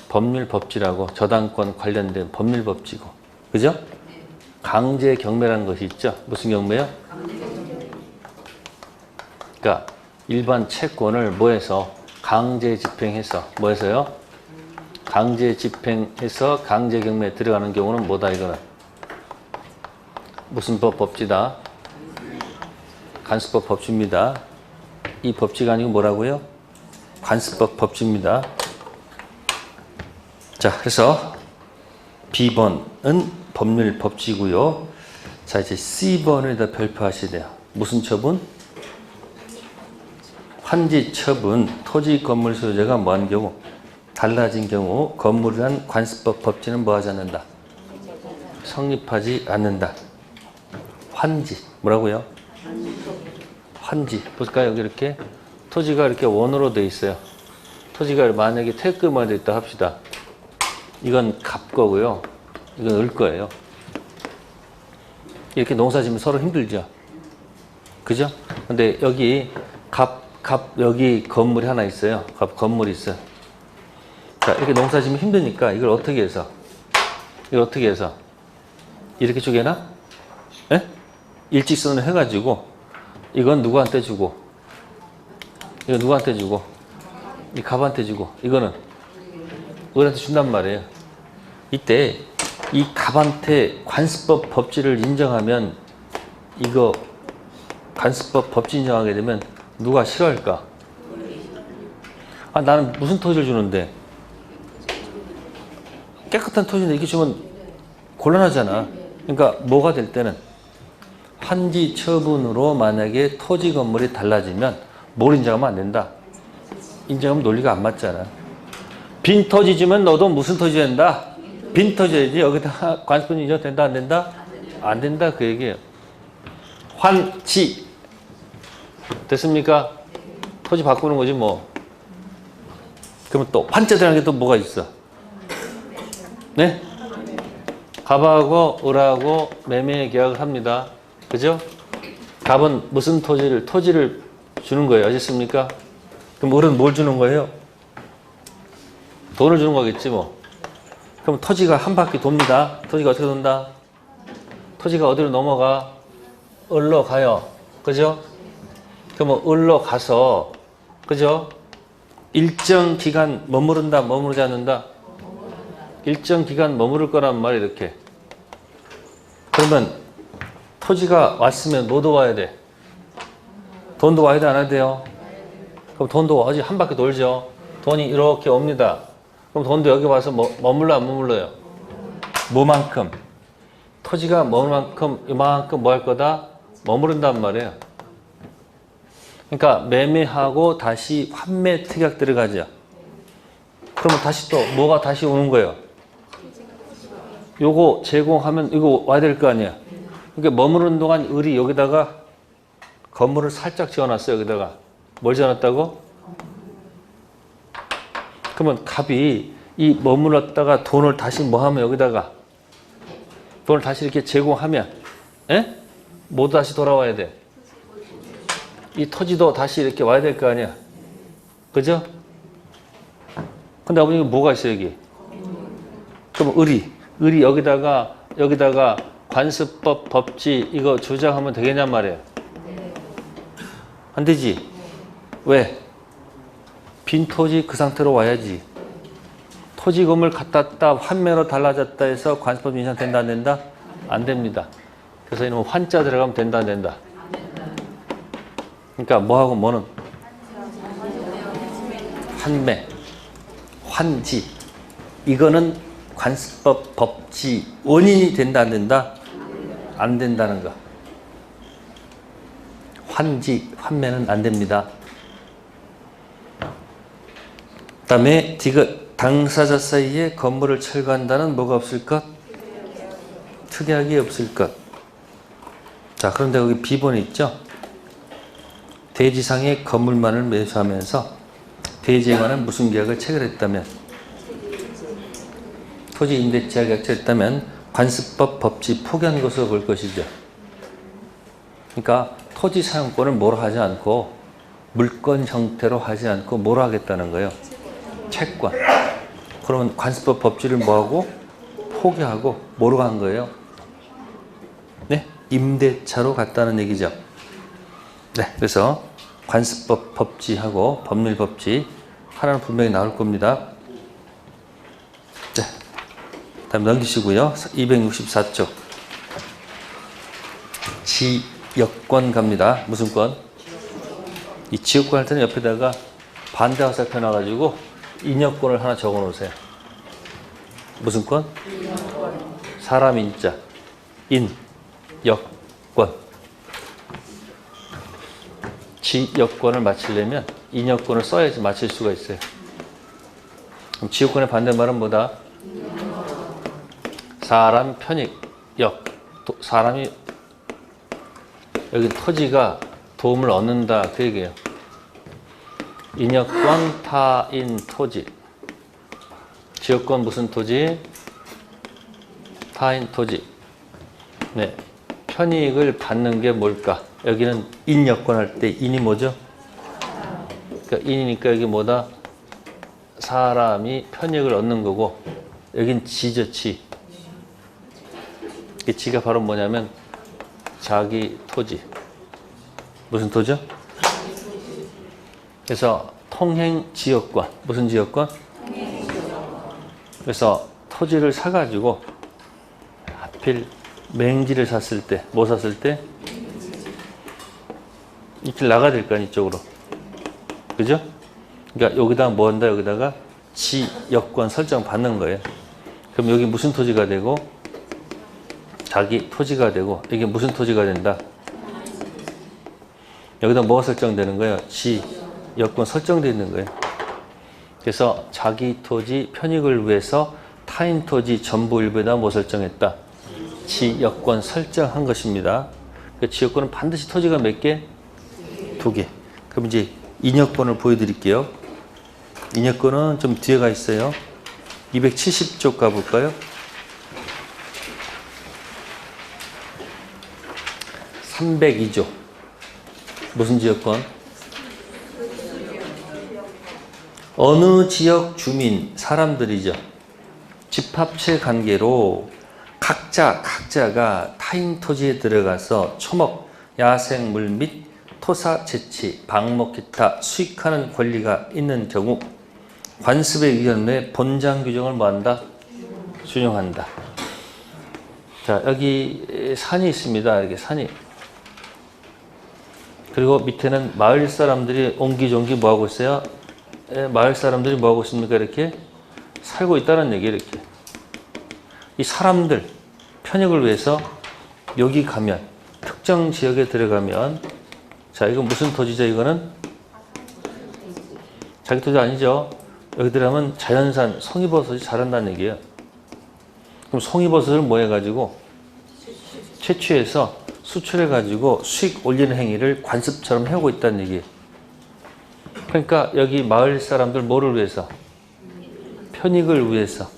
법률법지라고. 저당권 관련된 법률법지고. 그죠? 강제 경매라는 것이 있죠. 무슨 경매요? 그러니까 일반 채권을 뭐해서 강제 집행해서 뭐해서요? 강제 집행해서 강제 경매에 들어가는 경우는 뭐다 이거는? 무슨 법지다? 관습법 법지입니다. 이 법지가 아니고 뭐라고요? 관습법 법지입니다. 자, 그래서 B번은 법률 법지고요. 자, 이제 C번을 더 별표하셔야 돼요. 무슨 처분? 환지 처분. 토지 건물 소유자가 뭐한 경우? 달라진 경우 건물이란 관습법 법지는 뭐 하지 않는다? 성립하지 않는다. 환지. 뭐라고요? 환지. 볼까요? 여기 이렇게 토지가 이렇게 원으로 돼 있어요. 토지가 만약에 태극만 돼 있다 합시다. 이건 갑 거고요. 이건 을 거예요. 이렇게 농사 지으면 서로 힘들죠. 그죠? 근데 여기 여기 건물이 하나 있어요. 건물이 있어요. 자, 이렇게 농사 지으면 힘드니까 이걸 어떻게 해서? 이렇게 쪼개나? 예? 일직선으로 해가지고, 이건 누구한테 주고, 이거 누구한테 주고, 이 갑한테 주고, 이거는 을한테 준단 말이에요. 이때 이 갑한테 관습법 법지를 인정하면, 이거 관습법 법지 인정하게 되면 누가 싫어할까? 아, 나는 무슨 토지를 주는데, 깨끗한 토지인데 이렇게 주면 곤란하잖아. 그러니까 뭐가 될 때는 환지 처분으로 만약에 토지 건물이 달라지면 뭘 인정하면 안 된다. 인정하면 논리가 안 맞잖아. 빈 토지 주면 너도 무슨 토지 된다? 빈 토지지. 여기다 관습법 인정 된다 안 된다? 안 된다 그 얘기예요. 환지 됐습니까? 토지 바꾸는 거지 뭐. 그러면 또 환자 들어가는 게 또 뭐가 있어? 네? 갑하고 을하고 매매 계약을 합니다. 그죠? 갑은 무슨 토지를 주는 거예요. 아셨습니까? 그럼 을은 뭘 주는 거예요? 돈을 주는 거겠지 뭐. 그럼 토지가 한 바퀴 돕니다. 토지가 어떻게 돈다? 토지가 어디로 넘어가? 을로 가요. 그죠? 그럼 을로 가서, 그죠? 일정 기간 머무른다, 머무르지 않는다? 일정 기간 머무를 거란 말이야, 이렇게. 그러면 토지가 왔으면 뭐도 와야 돼? 돈도 와야 돼, 안 와야 돼요? 그럼 돈도 와야지. 한 바퀴 돌죠. 돈이 이렇게 옵니다. 그럼 돈도 여기 와서 머물러, 안 머물러요? 뭐만큼? 토지가 이만큼 뭐 할 거다? 머무른단 말이에요. 그러니까 매매하고 다시 환매 특약 들어가죠. 그러면 다시 또 뭐가 다시 오는 거예요? 요거 제공하면 이거 와야 될 거 아니야. 그러니까 머무르는 동안 을이 여기다가 건물을 살짝 지어놨어요. 여기다가 뭘 지어놨다고? 그러면 갑이 이 머물렀다가 돈을 다시 뭐 하면 여기다가 돈을 다시 이렇게 제공하면, 에? 모두 다시 돌아와야 돼. 이 토지도 다시 이렇게 와야 될 거 아니야. 그죠? 근데 아버님 뭐가 있어요 여기? 그럼 을이 여기다가 관습법 법지 이거 주장하면 되겠냔 말이에요. 안 되지. 왜? 빈 토지 그 상태로 와야지. 토지 건물 갖다 환매로 달라졌다 해서 관습법 인상 된다 안 된다? 안 됩니다. 그래서 이놈 환자 들어가면 된다 안 된다? 그러니까 뭐하고 뭐는? 환매, 환지. 이거는 관습법 법지 원인이 된다 안 된다? 안 된다는 거. 환지, 환매는 안 됩니다. 그 다음에 디귿, 당사자 사이에 건물을 철거한다는 뭐가 없을 것? 특약이 없을 것. 자, 그런데 여기 비번이 있죠? 대지상의 건물만을 매수하면서 대지에 관한 무슨 계약을 체결했다면, 토지 임대차 계약을 했다면 관습법 법지 포기한 것으로 볼 것이죠. 그러니까 토지 사용권을 뭐로 하지 않고 물권 형태로 하지 않고 뭐로 하겠다는 거예요? 채권. 그러면 관습법 법지를 뭐하고? 포기하고 뭐로 간 거예요? 네? 임대차로 갔다는 얘기죠. 네, 그래서 관습법 법지하고 법률 법지 하나는 분명히 나올 겁니다. 네, 다음 넘기시고요. 264쪽 지역권 갑니다. 무슨 권? 이 지역권 할 때는 옆에다가 반대 화살표 놔가지고 인여권을 하나 적어 놓으세요. 무슨 권? 사람 인자 인여권. 지역권을 맞추려면 인여권을 써야지 맞출 수가 있어요. 그럼 지역권의 반대말은 뭐다? 사람 편익. 사람이 여기 토지가 도움을 얻는다 그 얘기예요. 인여권 타인 토지. 지역권 무슨 토지? 타인 토지. 네. 편익을 받는 게 뭘까? 여기는 인여권 할 때 인이 뭐죠? 그러니까 인이니까 여기 뭐다? 사람이 편익을 얻는 거고, 여긴 지죠, 지. 이 지가 바로 뭐냐면 자기 토지. 무슨 토지요? 그래서 통행 지역권. 무슨 지역권? 그래서 토지를 사가지고 하필 맹지를 샀을 때, 뭐 샀을 때? 이길 나가야 될 거 아니야, 이쪽으로. 그죠? 그러니까 여기다가 뭐 한다? 여기다가 지역권 설정 받는 거예요. 그럼 여기 무슨 토지가 되고? 자기 토지가 되고, 이게 무슨 토지가 된다? 여기다 뭐가 설정되는 거예요? 지역권 설정되어 있는 거예요. 그래서 자기 토지 편익을 위해서 타인 토지 전부 일부에다 뭐 설정했다? 지역권 설정한 것입니다. 그 지역권은 반드시 토지가 몇 개? 2개. 그럼 이제 인여권을 보여드릴게요. 인여권은 좀 뒤에가 있어요. 270쪽 가볼까요? 302조. 무슨 지역권? 어느 지역 주민, 사람들이죠. 집합체 관계로 각자가 타인 토지에 들어가서 초목, 야생물 및 토사 채취, 방목 기타 수익하는 권리가 있는 경우 관습에 의한 내 본장 규정을 뭐한다? 준용한다. 자, 여기 산이 있습니다. 이렇게 산이. 그리고 밑에는 마을 사람들이 옹기종기 뭐 하고 있어요? 마을 사람들이 뭐 하고 있습니까? 이렇게 살고 있다는 얘기예요. 이렇게. 이 사람들 편익을 위해서 여기 가면 특정 지역에 들어가면 자, 이건 무슨 토지죠? 이거는 자기 토지 아니죠? 여기 들어가면 자연산 송이버섯이 자란다는 얘기예요. 그럼 송이버섯을 뭐 해가지고 채취해서 수출해가지고 수익 올리는 행위를 관습처럼 해오고 있다는 얘기예요. 그러니까 여기 마을 사람들 뭐를 위해서? 편익을 위해서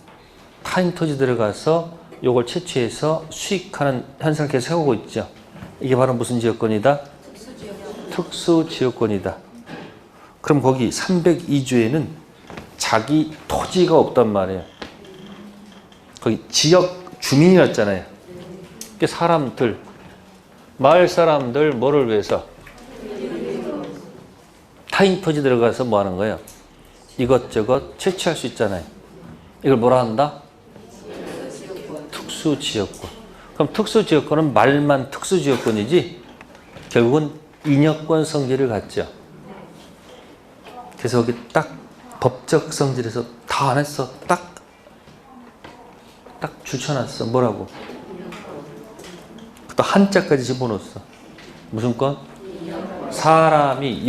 타인 토지 들어가서 요걸 채취해서 수익하는 현상을 계속 해오고 있죠. 이게 바로 무슨 지역권이다? 특수지역권이다. 그럼 거기 302조에는 자기 토지가 없단 말이에요. 거기 지역 주민이었잖아요. 그 사람들, 마을 사람들 뭐를 위해서? 타인 토지 들어가서 뭐 하는 거예요? 이것저것 채취할 수 있잖아요. 이걸 뭐라 한다? 특수지역권. 그럼 특수지역권은 말만 특수지역권이지 결국은 인여권 성질을 갖죠. 그래서 여기 딱 법적 성질에서 다 안 했어. 딱 줄쳐놨어. 뭐라고? 또 한자까지 집어넣었어. 무슨 권? 사람이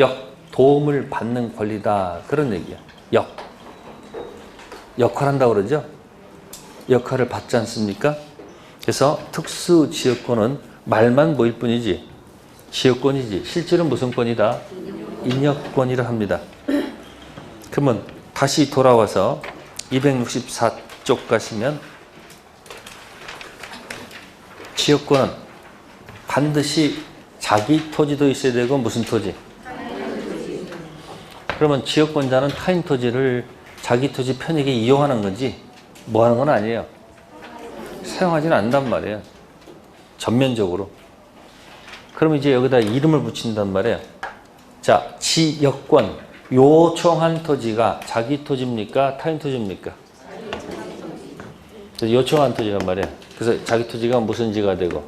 도움을 받는 권리다. 그런 얘기야. 역할한다고 그러죠? 역할을 받지 않습니까? 그래서 특수지역권은 말만 모일 뿐이지 지역권이지 실제로는 무슨 권이다? 인여권이라 합니다. 그러면 다시 돌아와서 264쪽 가시면 지역권은 반드시 자기 토지도 있어야 되고 무슨 토지? 그러면 지역권자는 타인 토지를 자기 토지 편익에 이용하는 건지 뭐 하는 건 아니에요. 사용하지는 않는단 말이에요. 전면적으로. 그럼 이제 여기다 이름을 붙인단 말이에요. 자, 지역권. 요청한 토지가 자기 토지입니까? 타인 토지입니까? 요청한 토지란 말이에요. 그래서 자기 토지가 무슨 지가 되고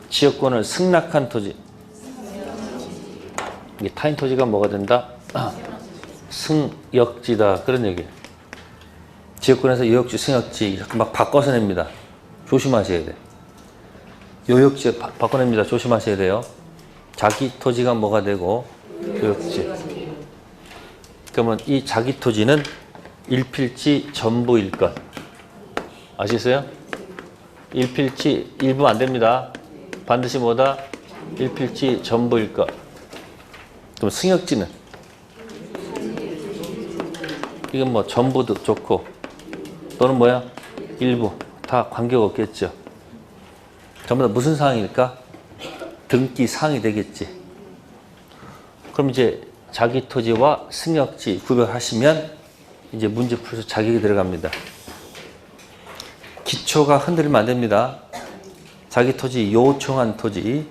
지역권을 승낙한 토지. 이게 타인 토지가 뭐가 된다? 승역지다. 그런 얘기예요. 지역권에서 요역지, 승역지 막 바꿔서 냅니다. 조심하셔야 돼. 요역지 바꿔냅니다. 조심하셔야 돼요. 자기 토지가 뭐가 되고 요역지. 그러면 이 자기 토지는 일필지 전부일 것. 아시겠어요? 일필지 일부 안 됩니다. 반드시 뭐다? 일필지 전부일 것. 그럼 승역지는? 이건 뭐 전부도 좋고 또는 뭐야? 일부. 다 관계가 없겠죠. 전부 다 무슨 사항일까? 등기 사항이 되겠지. 그럼 이제 자기 토지와 승역지 구별하시면 이제 문제 풀어서 자격이 들어갑니다. 기초가 흔들리면 안 됩니다. 자기 토지, 요청한 토지,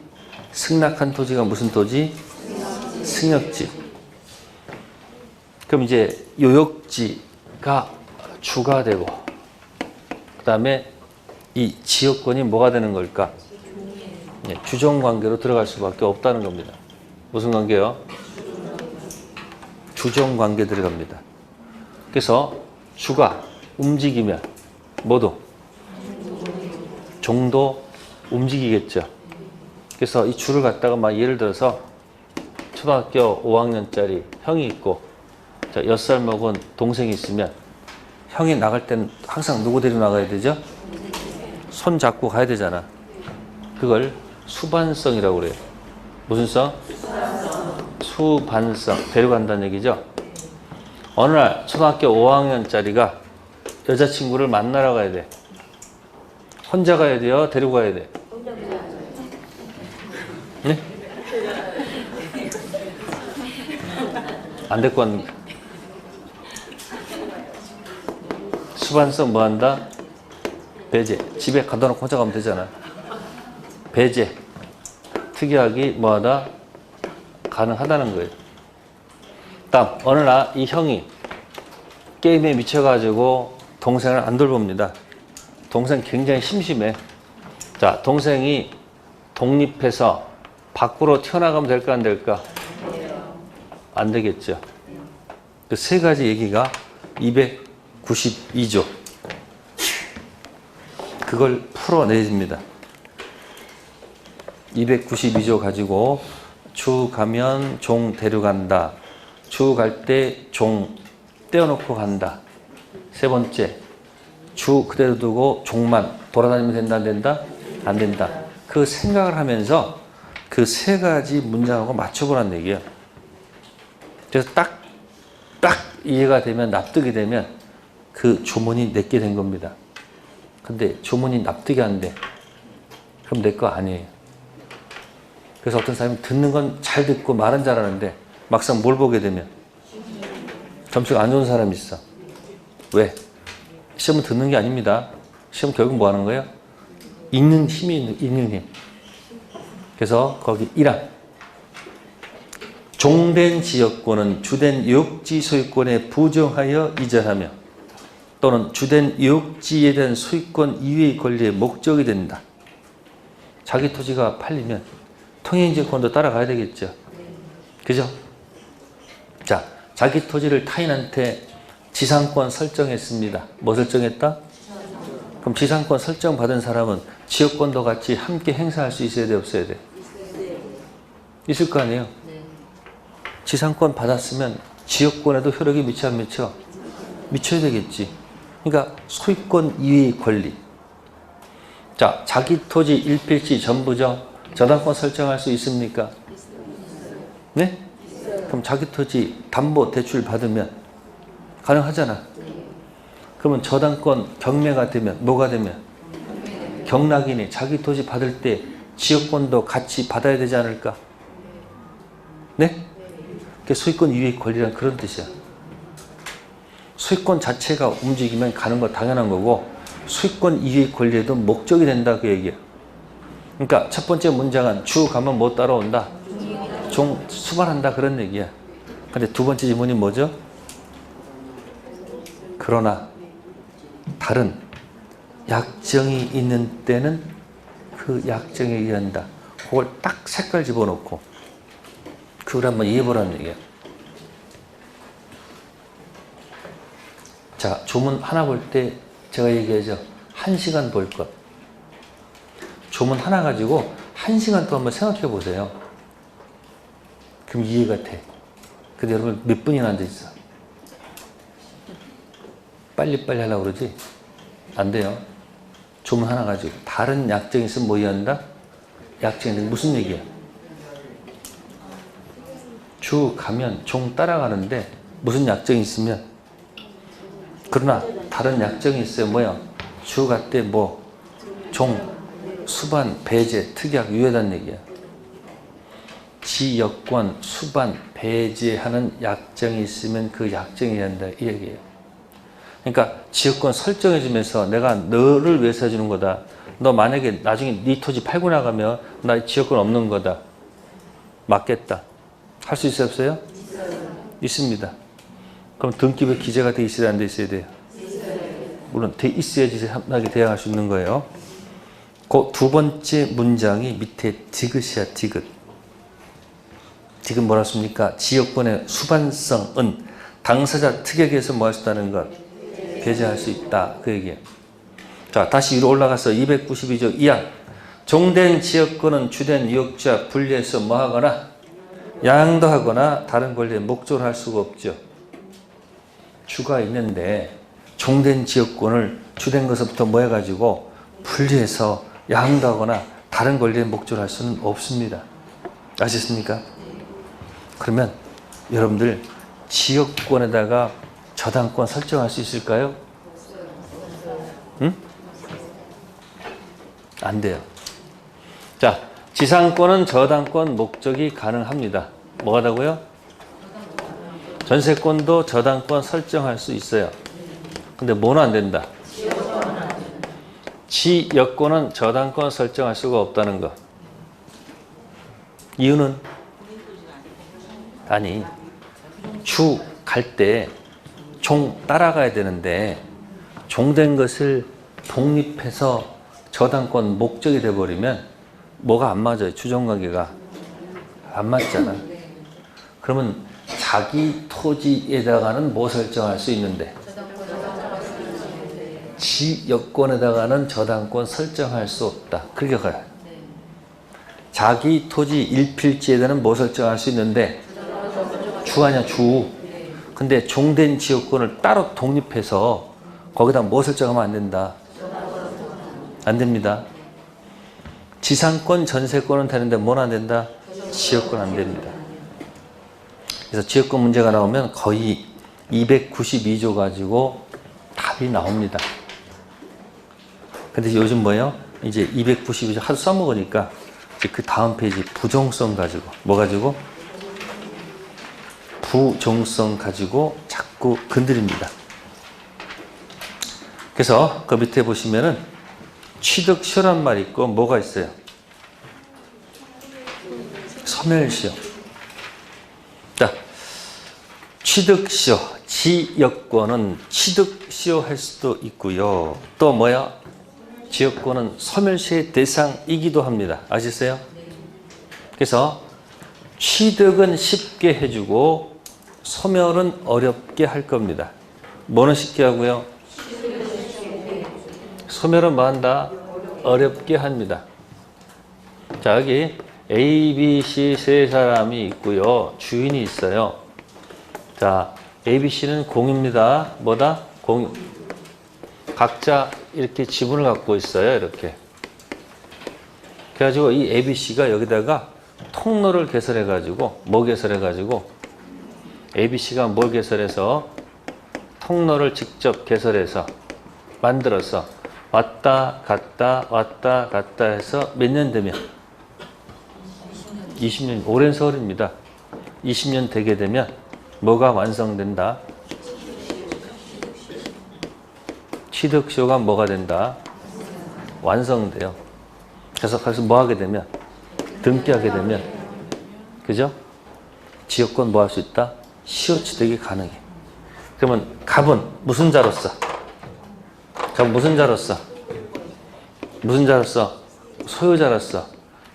승낙한 토지가 무슨 토지? 승역지. 그럼 이제 요역지가 주가 되고 그 다음에 이 지역권이 뭐가 되는 걸까? 주종관계로 들어갈 수밖에 없다는 겁니다. 무슨 관계요? 주종관계 들어갑니다. 그래서 주가 움직이면 뭐도? 종도 움직이겠죠. 그래서 이 주를 갖다가 막 예를 들어서 초등학교 5학년짜리 형이 있고 6살 먹은 동생이 있으면 형이 나갈 때는 항상 누구 데리고 나가야 되죠? 손 잡고 가야 되잖아. 그걸 수반성이라고 그래요. 무슨 성? 수반성. 데려간다는 얘기죠. 어느 날 초등학교 5학년짜리가 여자친구를 만나러 가야 돼. 혼자 가야 돼요? 데리고 가야 돼? 네? 안 데리고 왔는데. 수반성 뭐 한다? 배제. 집에 가둬 놓고 혼자 가면 되잖아. 배제. 특이하기 뭐하다? 가능하다는 거예요. 다음 어느 날 이 형이 게임에 미쳐가지고 동생을 안 돌봅니다. 동생 굉장히 심심해. 자, 동생이 독립해서 밖으로 튀어나가면 될까 안 될까? 안 되겠죠. 그 세 가지 얘기가 292조. 그걸 풀어내집니다. 292조 가지고 주 가면 종 데려간다. 주 갈 때 종 떼어놓고 간다. 세 번째, 주 그대로 두고 종만 돌아다니면 된다 안 된다? 안 된다. 그 생각을 하면서 그 세 가지 문장하고 맞춰보라는 얘기예요. 그래서 딱 이해가 되면 납득이 되면 그 조문이 내게 된 겁니다. 근데 조문이 납득이 안 돼. 그럼 내 거 아니에요. 그래서 어떤 사람이 듣는 건 잘 듣고 말은 잘하는데 막상 뭘 보게 되면 점수가 안 좋은 사람이 있어. 왜? 시험은 듣는 게 아닙니다. 시험 결국 뭐 하는 거예요? 읽는 힘이 있는 힘. 그래서 거기 1항. 종된 지역권은 주된 요역지 소유권에 부정하여 이전하며 또는 주된 요역지에 대한 소유권 이외의 권리의 목적이 된다. 자기 토지가 팔리면 통행지권도 따라가야 되겠죠. 그죠? 자, 자기 토지를 타인한테 지상권 설정했습니다. 뭐 설정했다? 그럼 지상권 설정받은 사람은 지역권도 같이 함께 행사할 수 있어야 돼, 없어야 돼? 있을 거 아니에요? 지상권 받았으면 지역권에도 효력이 미쳐 안 미쳐? 미쳐야 되겠지. 그러니까 소유권 이외의 권리. 자, 자기 토지 일필지 전부죠. 저당권 설정할 수 있습니까? 네? 그럼 자기 토지 담보 대출 받으면 가능하잖아. 그러면 저당권 경매가 되면 뭐가 되면? 경락이니 자기 토지 받을 때 지역권도 같이 받아야 되지 않을까? 네? 그게 소유권 이외의 권리란 그런 뜻이야. 소유권 자체가 움직이면 가는 거 당연한 거고 소유권 이외의 권리에도 목적이 된다 그 얘기야. 그러니까 첫 번째 문장은 주 가면 뭐 따라온다? 종 수반한다 그런 얘기야. 근데 두 번째 지문이 뭐죠? 그러나 다른 약정이 있는 때는 그 약정에 의한다. 그걸 딱 색깔 집어넣고 그걸 한번 이해해보라는 얘기야. 자, 조문 하나 볼 때 제가 얘기하죠. 1시간 볼 것. 조문 하나 가지고 1시간 동안 한번 생각해 보세요. 그럼 이해가 돼. 근데 여러분 몇 분이나 앉아있어? 빨리빨리 하려고 그러지? 안 돼요. 주문 하나 가지고 다른 약정이 있으면 뭐 이해한다? 약정이 무슨 얘기야? 주 가면 종 따라가는데 무슨 약정이 있으면, 그러나 다른 약정이 있어요. 뭐야? 주 갈 때 뭐 종, 수반, 배제, 특약, 유예단 얘기야. 지역권, 수반, 배제하는 약정이 있으면 그 약정이 한다 이 얘기예요. 그러니까 지역권 설정해주면서 내가 너를 위해서 해주는 거다. 너 만약에 나중에 네 토지 팔고 나가면 나 지역권 없는 거다. 맞겠다. 할 수 있어요, 없어요? 있습니다. 그럼 등기부에 기재가 돼 있어야 안 돼 있어야 돼요? 물론 돼 있어야지 합당하게 대항할 수 있는 거예요. 그 두 번째 문장이 밑에 디귿이야, 디귿. 디귿 뭐라 씁니까? 지역권의 수반성은 당사자 특약에서 뭐 할 수 있다는 것, 배제할 수 있다. 그 얘기예요. 자, 다시 위로 올라가서 292조 2항. 종된 지역권은 주된 유역자 분리해서 뭐 하거나 양도하거나 다른 권리에 목적을 할 수가 없죠. 주가 있는데 종된 지역권을 주된 것부터 뭐 해가지고 분리해서 양도하거나 다른 권리에 목적을 할 수는 없습니다. 아셨습니까? 그러면 여러분들 지역권에다가 저당권 설정할 수 있을까요? 응? 안 돼요. 자, 지상권은 저당권 목적이 가능합니다. 뭐가 다고요? 전세권도 저당권 설정할 수 있어요. 근데 뭐는 안 된다? 지역권은 저당권 설정할 수가 없다는 거. 이유는? 아니, 주 갈 때 종 따라가야 되는데 종된 것을 독립해서 저당권 목적이 돼버리면 뭐가 안 맞아요? 주종관계가 안 맞잖아. 그러면 자기 토지에다가는 뭐 설정할 수 있는데 지역권에다가는 저당권 설정할 수 없다. 그렇게 가요. 자기 토지 일필지에다는 뭐 설정할 수 있는데 주 아니야, 주. 근데 종된 지역권을 따로 독립해서 거기다 뭐 설정하면 안 된다. 안 됩니다. 지상권, 전세권은 되는데 뭐는 안 된다? 지역권 안 됩니다. 그래서 지역권 문제가 나오면 거의 292조 가지고 답이 나옵니다. 근데 요즘 뭐예요? 이제 292조 하도 써먹으니까 이제 그 다음 페이지 부종성 가지고 뭐 가지고? 부종성 가지고 자꾸 건드립니다. 그래서 그 밑에 보시면은 취득시효란 말이 있고 뭐가 있어요? 소멸시효. 자, 취득시효, 지역권은 취득시효 할 수도 있고요. 또 뭐야? 지역권은 소멸시효의 대상이기도 합니다. 아시겠어요? 그래서 취득은 쉽게 해주고 소멸은 어렵게 할 겁니다. 뭐는 쉽게 하고요? 소멸은 뭐 한다? 어렵게 합니다. 자, 여기 A, B, C 세 사람이 있고요. 주인이 있어요. 자, A, B, C는 공유입니다. 뭐다? 공유. 각자 이렇게 지분을 갖고 있어요. 이렇게. 그래가지고 이 A, B, C가 여기다가 통로를 개설해가지고 뭐 개설해가지고 A, B, C가 뭘 개설해서 통로를 직접 개설해서 만들어서 왔다 갔다 해서 몇 년 되면 20년, 오랜 세월입니다. 20년 되게 되면 뭐가 완성된다? 취득시효가 뭐가 된다? 완성돼요. 그래서 뭐 하게 되면 등기하게 되면 그죠? 지역권 뭐 할 수 있다? 시효 취득이 가능해. 그러면 갑은 무슨 자로서? 갑은 무슨 자로서? 무슨 자로서? 소유자로서.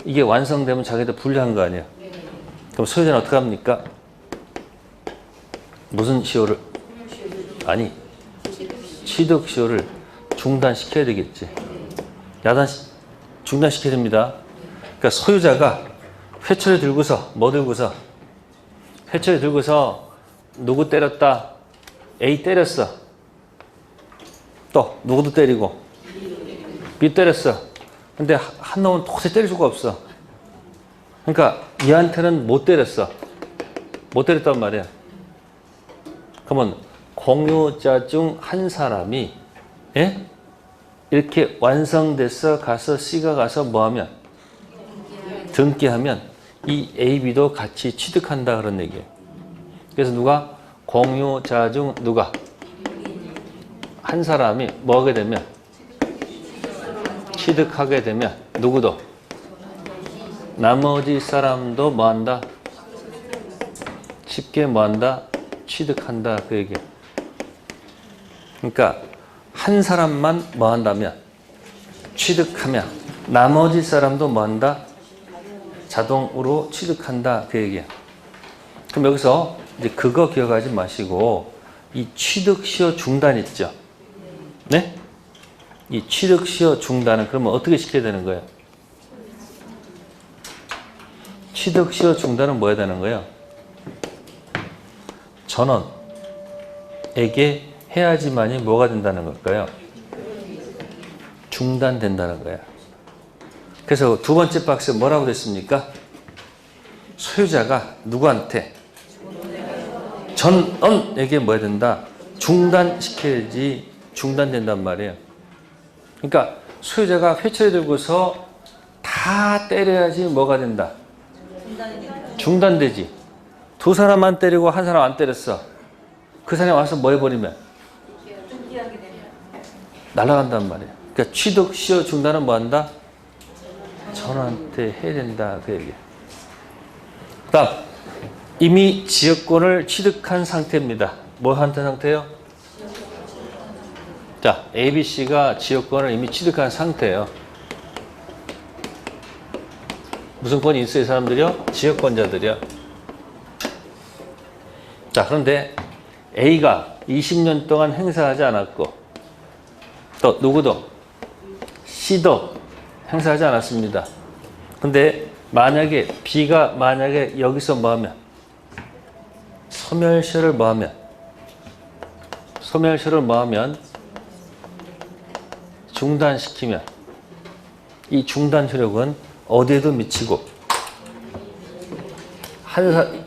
이게 완성되면 자기들 분리한 거 아니에요? 그럼 소유자는 어떻게 합니까? 무슨 시효를? 아니, 취득시효를 중단시켜야 되겠지. 중단시켜야 됩니다. 그러니까 소유자가 회초리 들고서 뭐 들고서? 회초리 들고서 누구 때렸다? A 때렸어. 또 누구도 때리고 B 때렸어. 근데 한 놈은 도저히 때릴 수가 없어. 그러니까 얘한테는 못 때렸어. 못 때렸단 말이야. 그러면 공유자 중 한 사람이 예? 이렇게 완성돼서 가서 C가 가서 뭐하면 등기하면 이 A, B도 같이 취득한다 그런 얘기예요. 그래서 누가 공유자 중 누가 한 사람이 뭐하게 되면 취득하게 되면 누구도 나머지 사람도 뭐한다? 쉽게 뭐한다? 취득한다 그 얘기예요. 그러니까 한 사람만 뭐한다면 취득하면 나머지 사람도 뭐한다? 자동으로 취득한다 그 얘기예요. 그럼 여기서 이제 그거 기억하지 마시고 이 취득시효 중단 있죠? 네? 이 취득시효 중단은 그러면 어떻게 시켜야 되는 거예요? 취득시효 중단은 뭐 해야 되는 거예요? 전원에게 해야지만이 뭐가 된다는 걸까요? 중단된다는 거예요. 그래서 두 번째 박스에 뭐라고 됐습니까? 소유자가 누구한테? 전원에게 뭐 해야 된다? 중단시켜야지 중단된단 말이에요. 그러니까 소유자가 회초리 들고서 다 때려야지 뭐가 된다? 중단되지. 두 사람만 때리고 한 사람 안 때렸어. 그 사람이 와서 뭐 해버리면? 날아간단 말이에요. 그러니까 취득 시효 중단은 뭐 한다? 전원한테 해야 된다 그 얘기예요. 그 다음 이미 지역권을 취득한 상태입니다. 뭐 한 상태요? 자, A, B, C가 지역권을 이미 취득한 상태예요. 무슨 권이 있어요, 이 사람들이요? 지역권자들이요. 자, 그런데 A가 20년 동안 행사하지 않았고 또 누구도 C도 행사하지 않았습니다. 근데 만약에 B가 만약에 여기서 뭐하면 소멸시효를 뭐하면 중단시키면 이 중단 효력은 어디에도 미치고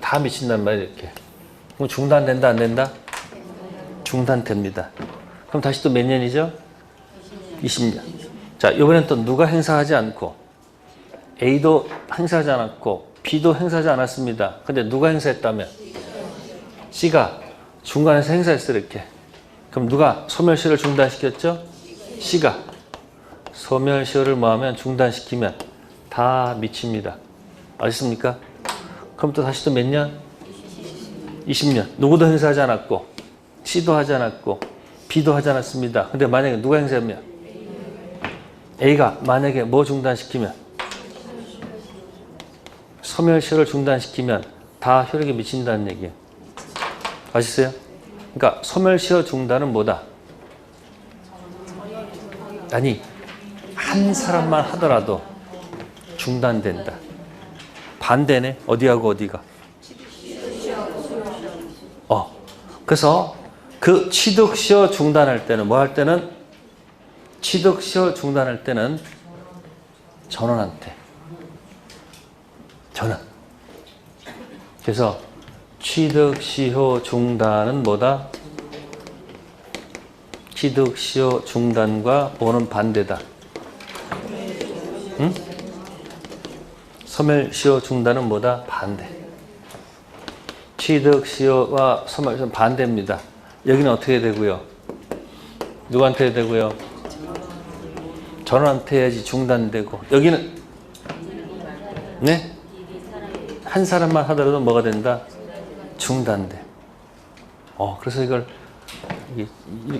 다 미친단 말이에요. 이렇게. 그럼 중단된다 안 된다? 중단됩니다. 그럼 다시 또 몇 년이죠? 20년. 자, 이번엔 또 누가 행사하지 않고 A도 행사하지 않았고 B도 행사하지 않았습니다. 근데 누가 행사했다면? C가 중간에서 행사했어 이렇게. 그럼 누가 소멸시효를 중단시켰죠? C가 소멸시효를 뭐하면 중단시키면 다 미칩니다. 아셨습니까? 그럼 또 다시 또 몇 년? 20년. 누구도 행사하지 않았고 C도 하지 않았고 B도 하지 않았습니다. 근데 만약에 누가 행사하면? A가 만약에 뭐 중단시키면? 소멸시효를 중단시키면 다 효력이 미친다는 얘기예요. 아시겠어요? 그러니까 소멸시효 중단은 뭐다? 아니 한 사람만 하더라도 중단된다. 반대네. 어디하고 어디가? 그래서 그 취득시효 중단할 때는 뭐 할 때는? 취득시효 중단할 때는 전원한테. 전원. 그래서 취득시효 중단은 뭐다? 취득시효 중단과 뭐는 반대다. 응? 소멸시효 중단은 뭐다? 반대. 취득시효와 소멸시효는 반대입니다. 여기는 어떻게 되고요? 누구한테 되고요? 전원한테 해야지 중단되고. 여기는 네? 한 사람만 하더라도 뭐가 된다? 중단돼. 그래서 이걸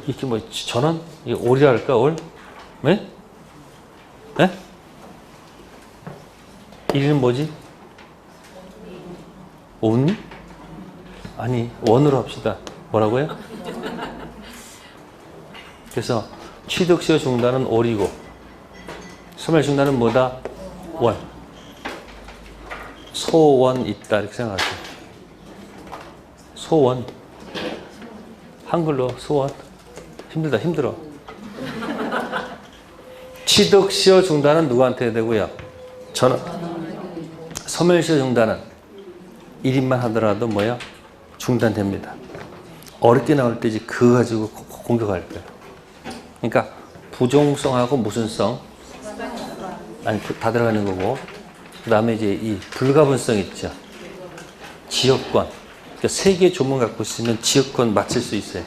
이렇게 뭐 전원? 이게 올이라 할까? 올? 네? 네? 이름은 뭐지? 온? 아니 원으로 합시다. 뭐라고요? 그래서 취득시효 중단은 올이고 소멸 중단은 뭐다? 원. 소원 있다 이렇게 생각하세요. 소원. 한글로 소원. 힘들다 힘들어. 취득시효 중단은 누구한테 해야 되고요? 저는 소멸시효 중단은 1인만 하더라도 뭐야? 중단됩니다. 어렵게 나올 때지 그거 가지고 공격할 거예요. 그러니까 부종성하고 무슨성? 아니 다 들어가는 거고 그 다음에 이제 이 불가분성 있죠. 지역권. 그러니까 세 개의 조문 갖고 있으면 지역권 맞출 수 있어요.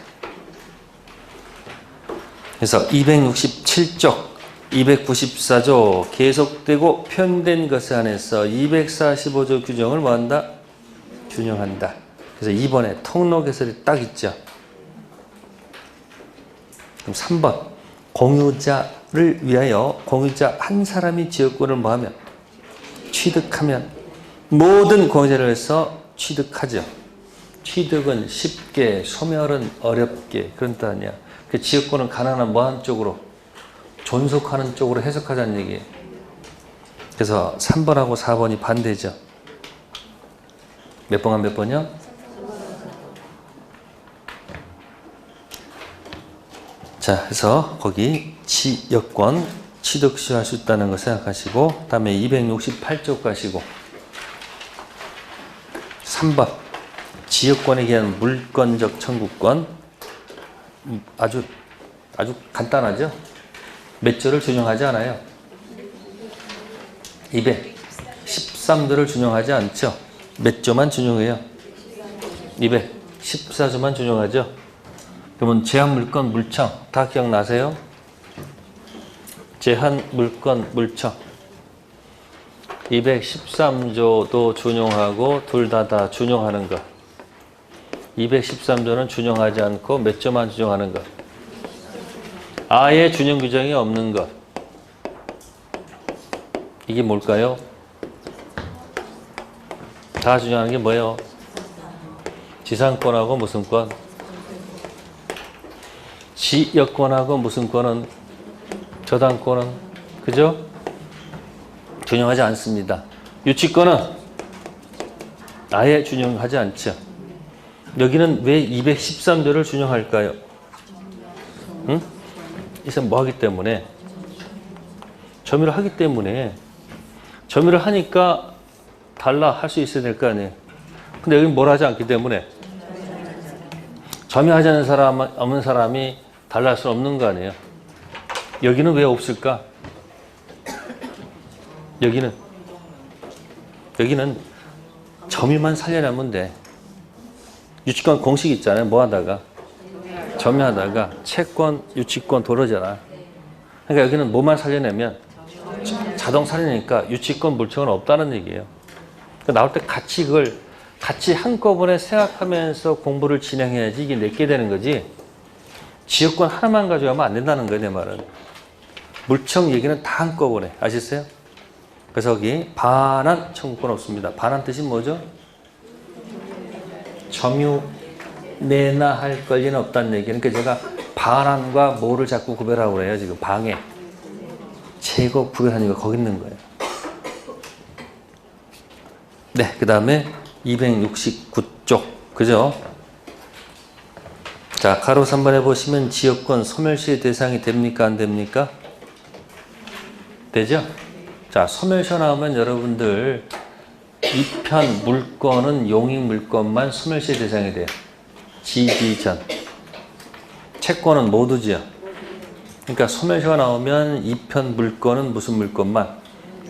그래서 267쪽, 294조 계속되고 편된 것에 한해서 245조 규정을 뭐한다? 균형한다. 그래서 2번에 통로 개설이 딱 있죠. 그럼 3번 공유자를 위하여 공유자 한 사람이 지역권을 뭐하면 취득하면 모든 공유자를 해서 취득하죠. 취득은 쉽게, 소멸은 어렵게 그런 뜻 아니야. 그 지역권은 가난한 뭐하는 쪽으로 존속하는 쪽으로 해석하자는 얘기예요. 그래서 3번하고 4번이 반대죠. 몇 번과 몇 번이요? 자, 그래서 거기 지역권 취득시효할 수 있다는 거 생각하시고 그 다음에 268쪽 가시고 3번 지역권에 대한 물권적 청구권 아주 간단하죠? 몇 조를 준용하지 않아요? 213조를 준용하지 않죠? 몇 조만 준용해요? 214조만 준용하죠? 그러면 제한물권 물청 다 기억나세요? 제한물권 물청 213조도 준용하고 둘 다 준용하는 것 213조는 준용하지 않고 몇 조만 준용하는 것 아예 준용 규정이 없는 것 이게 뭘까요? 다 준용하는 게 뭐예요? 지상권하고 무슨 권? 지역권하고 무슨 권은? 저당권은? 그죠? 준용하지 않습니다. 유치권은 아예 준용하지 않죠. 여기는 왜 213조를 준용할까요? 응? 이것은 뭐 하기 때문에? 점유를 하기 때문에 점유를 하니까 달라 할 수 있어야 될 거 아니에요. 근데 여기는 뭘 하지 않기 때문에 점유하지 않는 사람, 없는 사람이 달라 할 수 없는 거 아니에요. 여기는 왜 없을까? 여기는 점유만 살려내면 돼. 유치권 공식 있잖아요. 뭐 하다가? 점유하다가 채권, 유치권 도로잖아. 그러니까 여기는 뭐만 살려내면 자동 살려내니까 유치권 물청은 없다는 얘기예요. 그러니까 나올 때 같이 한꺼번에 생각하면서 공부를 진행해야지 이게 내게 되는 거지. 지역권 하나만 가져가면 안 된다는 거예요, 내 말은. 물청 얘기는 다 한꺼번에. 아시겠어요? 그래서 여기 반환 청구권 없습니다. 반환 뜻이 뭐죠? 점유 내나 할 권리는 없다는 얘기는 그러니까 제가 반환과 뭐를 자꾸 구별하고 그래요. 지금 방해, 제거 구별하는 거 거기 있는 거예요. 네, 그 다음에 269쪽 그죠? 자, 가로 3번에 보시면 지역권 소멸시효 대상이 됩니까? 안 됩니까? 되죠? 자, 소멸시효 나오면 여러분들 이편 물권은 용익 물권만 소멸시효 대상이 돼요. 지비전. 채권은 모두지요. 그러니까 소멸시효가 나오면 이편 물권은 무슨 물권만?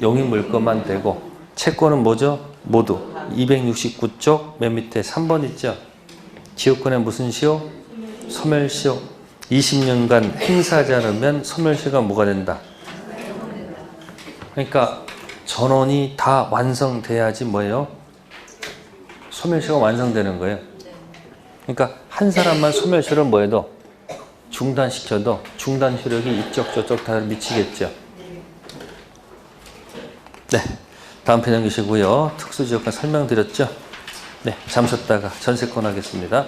용익 물권만 되고 채권은 뭐죠? 모두. 269쪽 맨 밑에 3번 있죠? 지역권에 무슨 시효? 소멸시효. 20년간 행사하지 않으면 소멸시효가 뭐가 된다? 그러니까 전원이 다 완성돼야지 뭐예요? 소멸시효가 완성되는 거예요. 그러니까 한 사람만 소멸시효를 뭐해도 중단시켜도 중단 효력이 이쪽 저쪽 다 미치겠죠. 네, 다음 편 넘기시고요. 특수지역권 설명드렸죠? 네, 잠 쉬었다가 전세권 하겠습니다.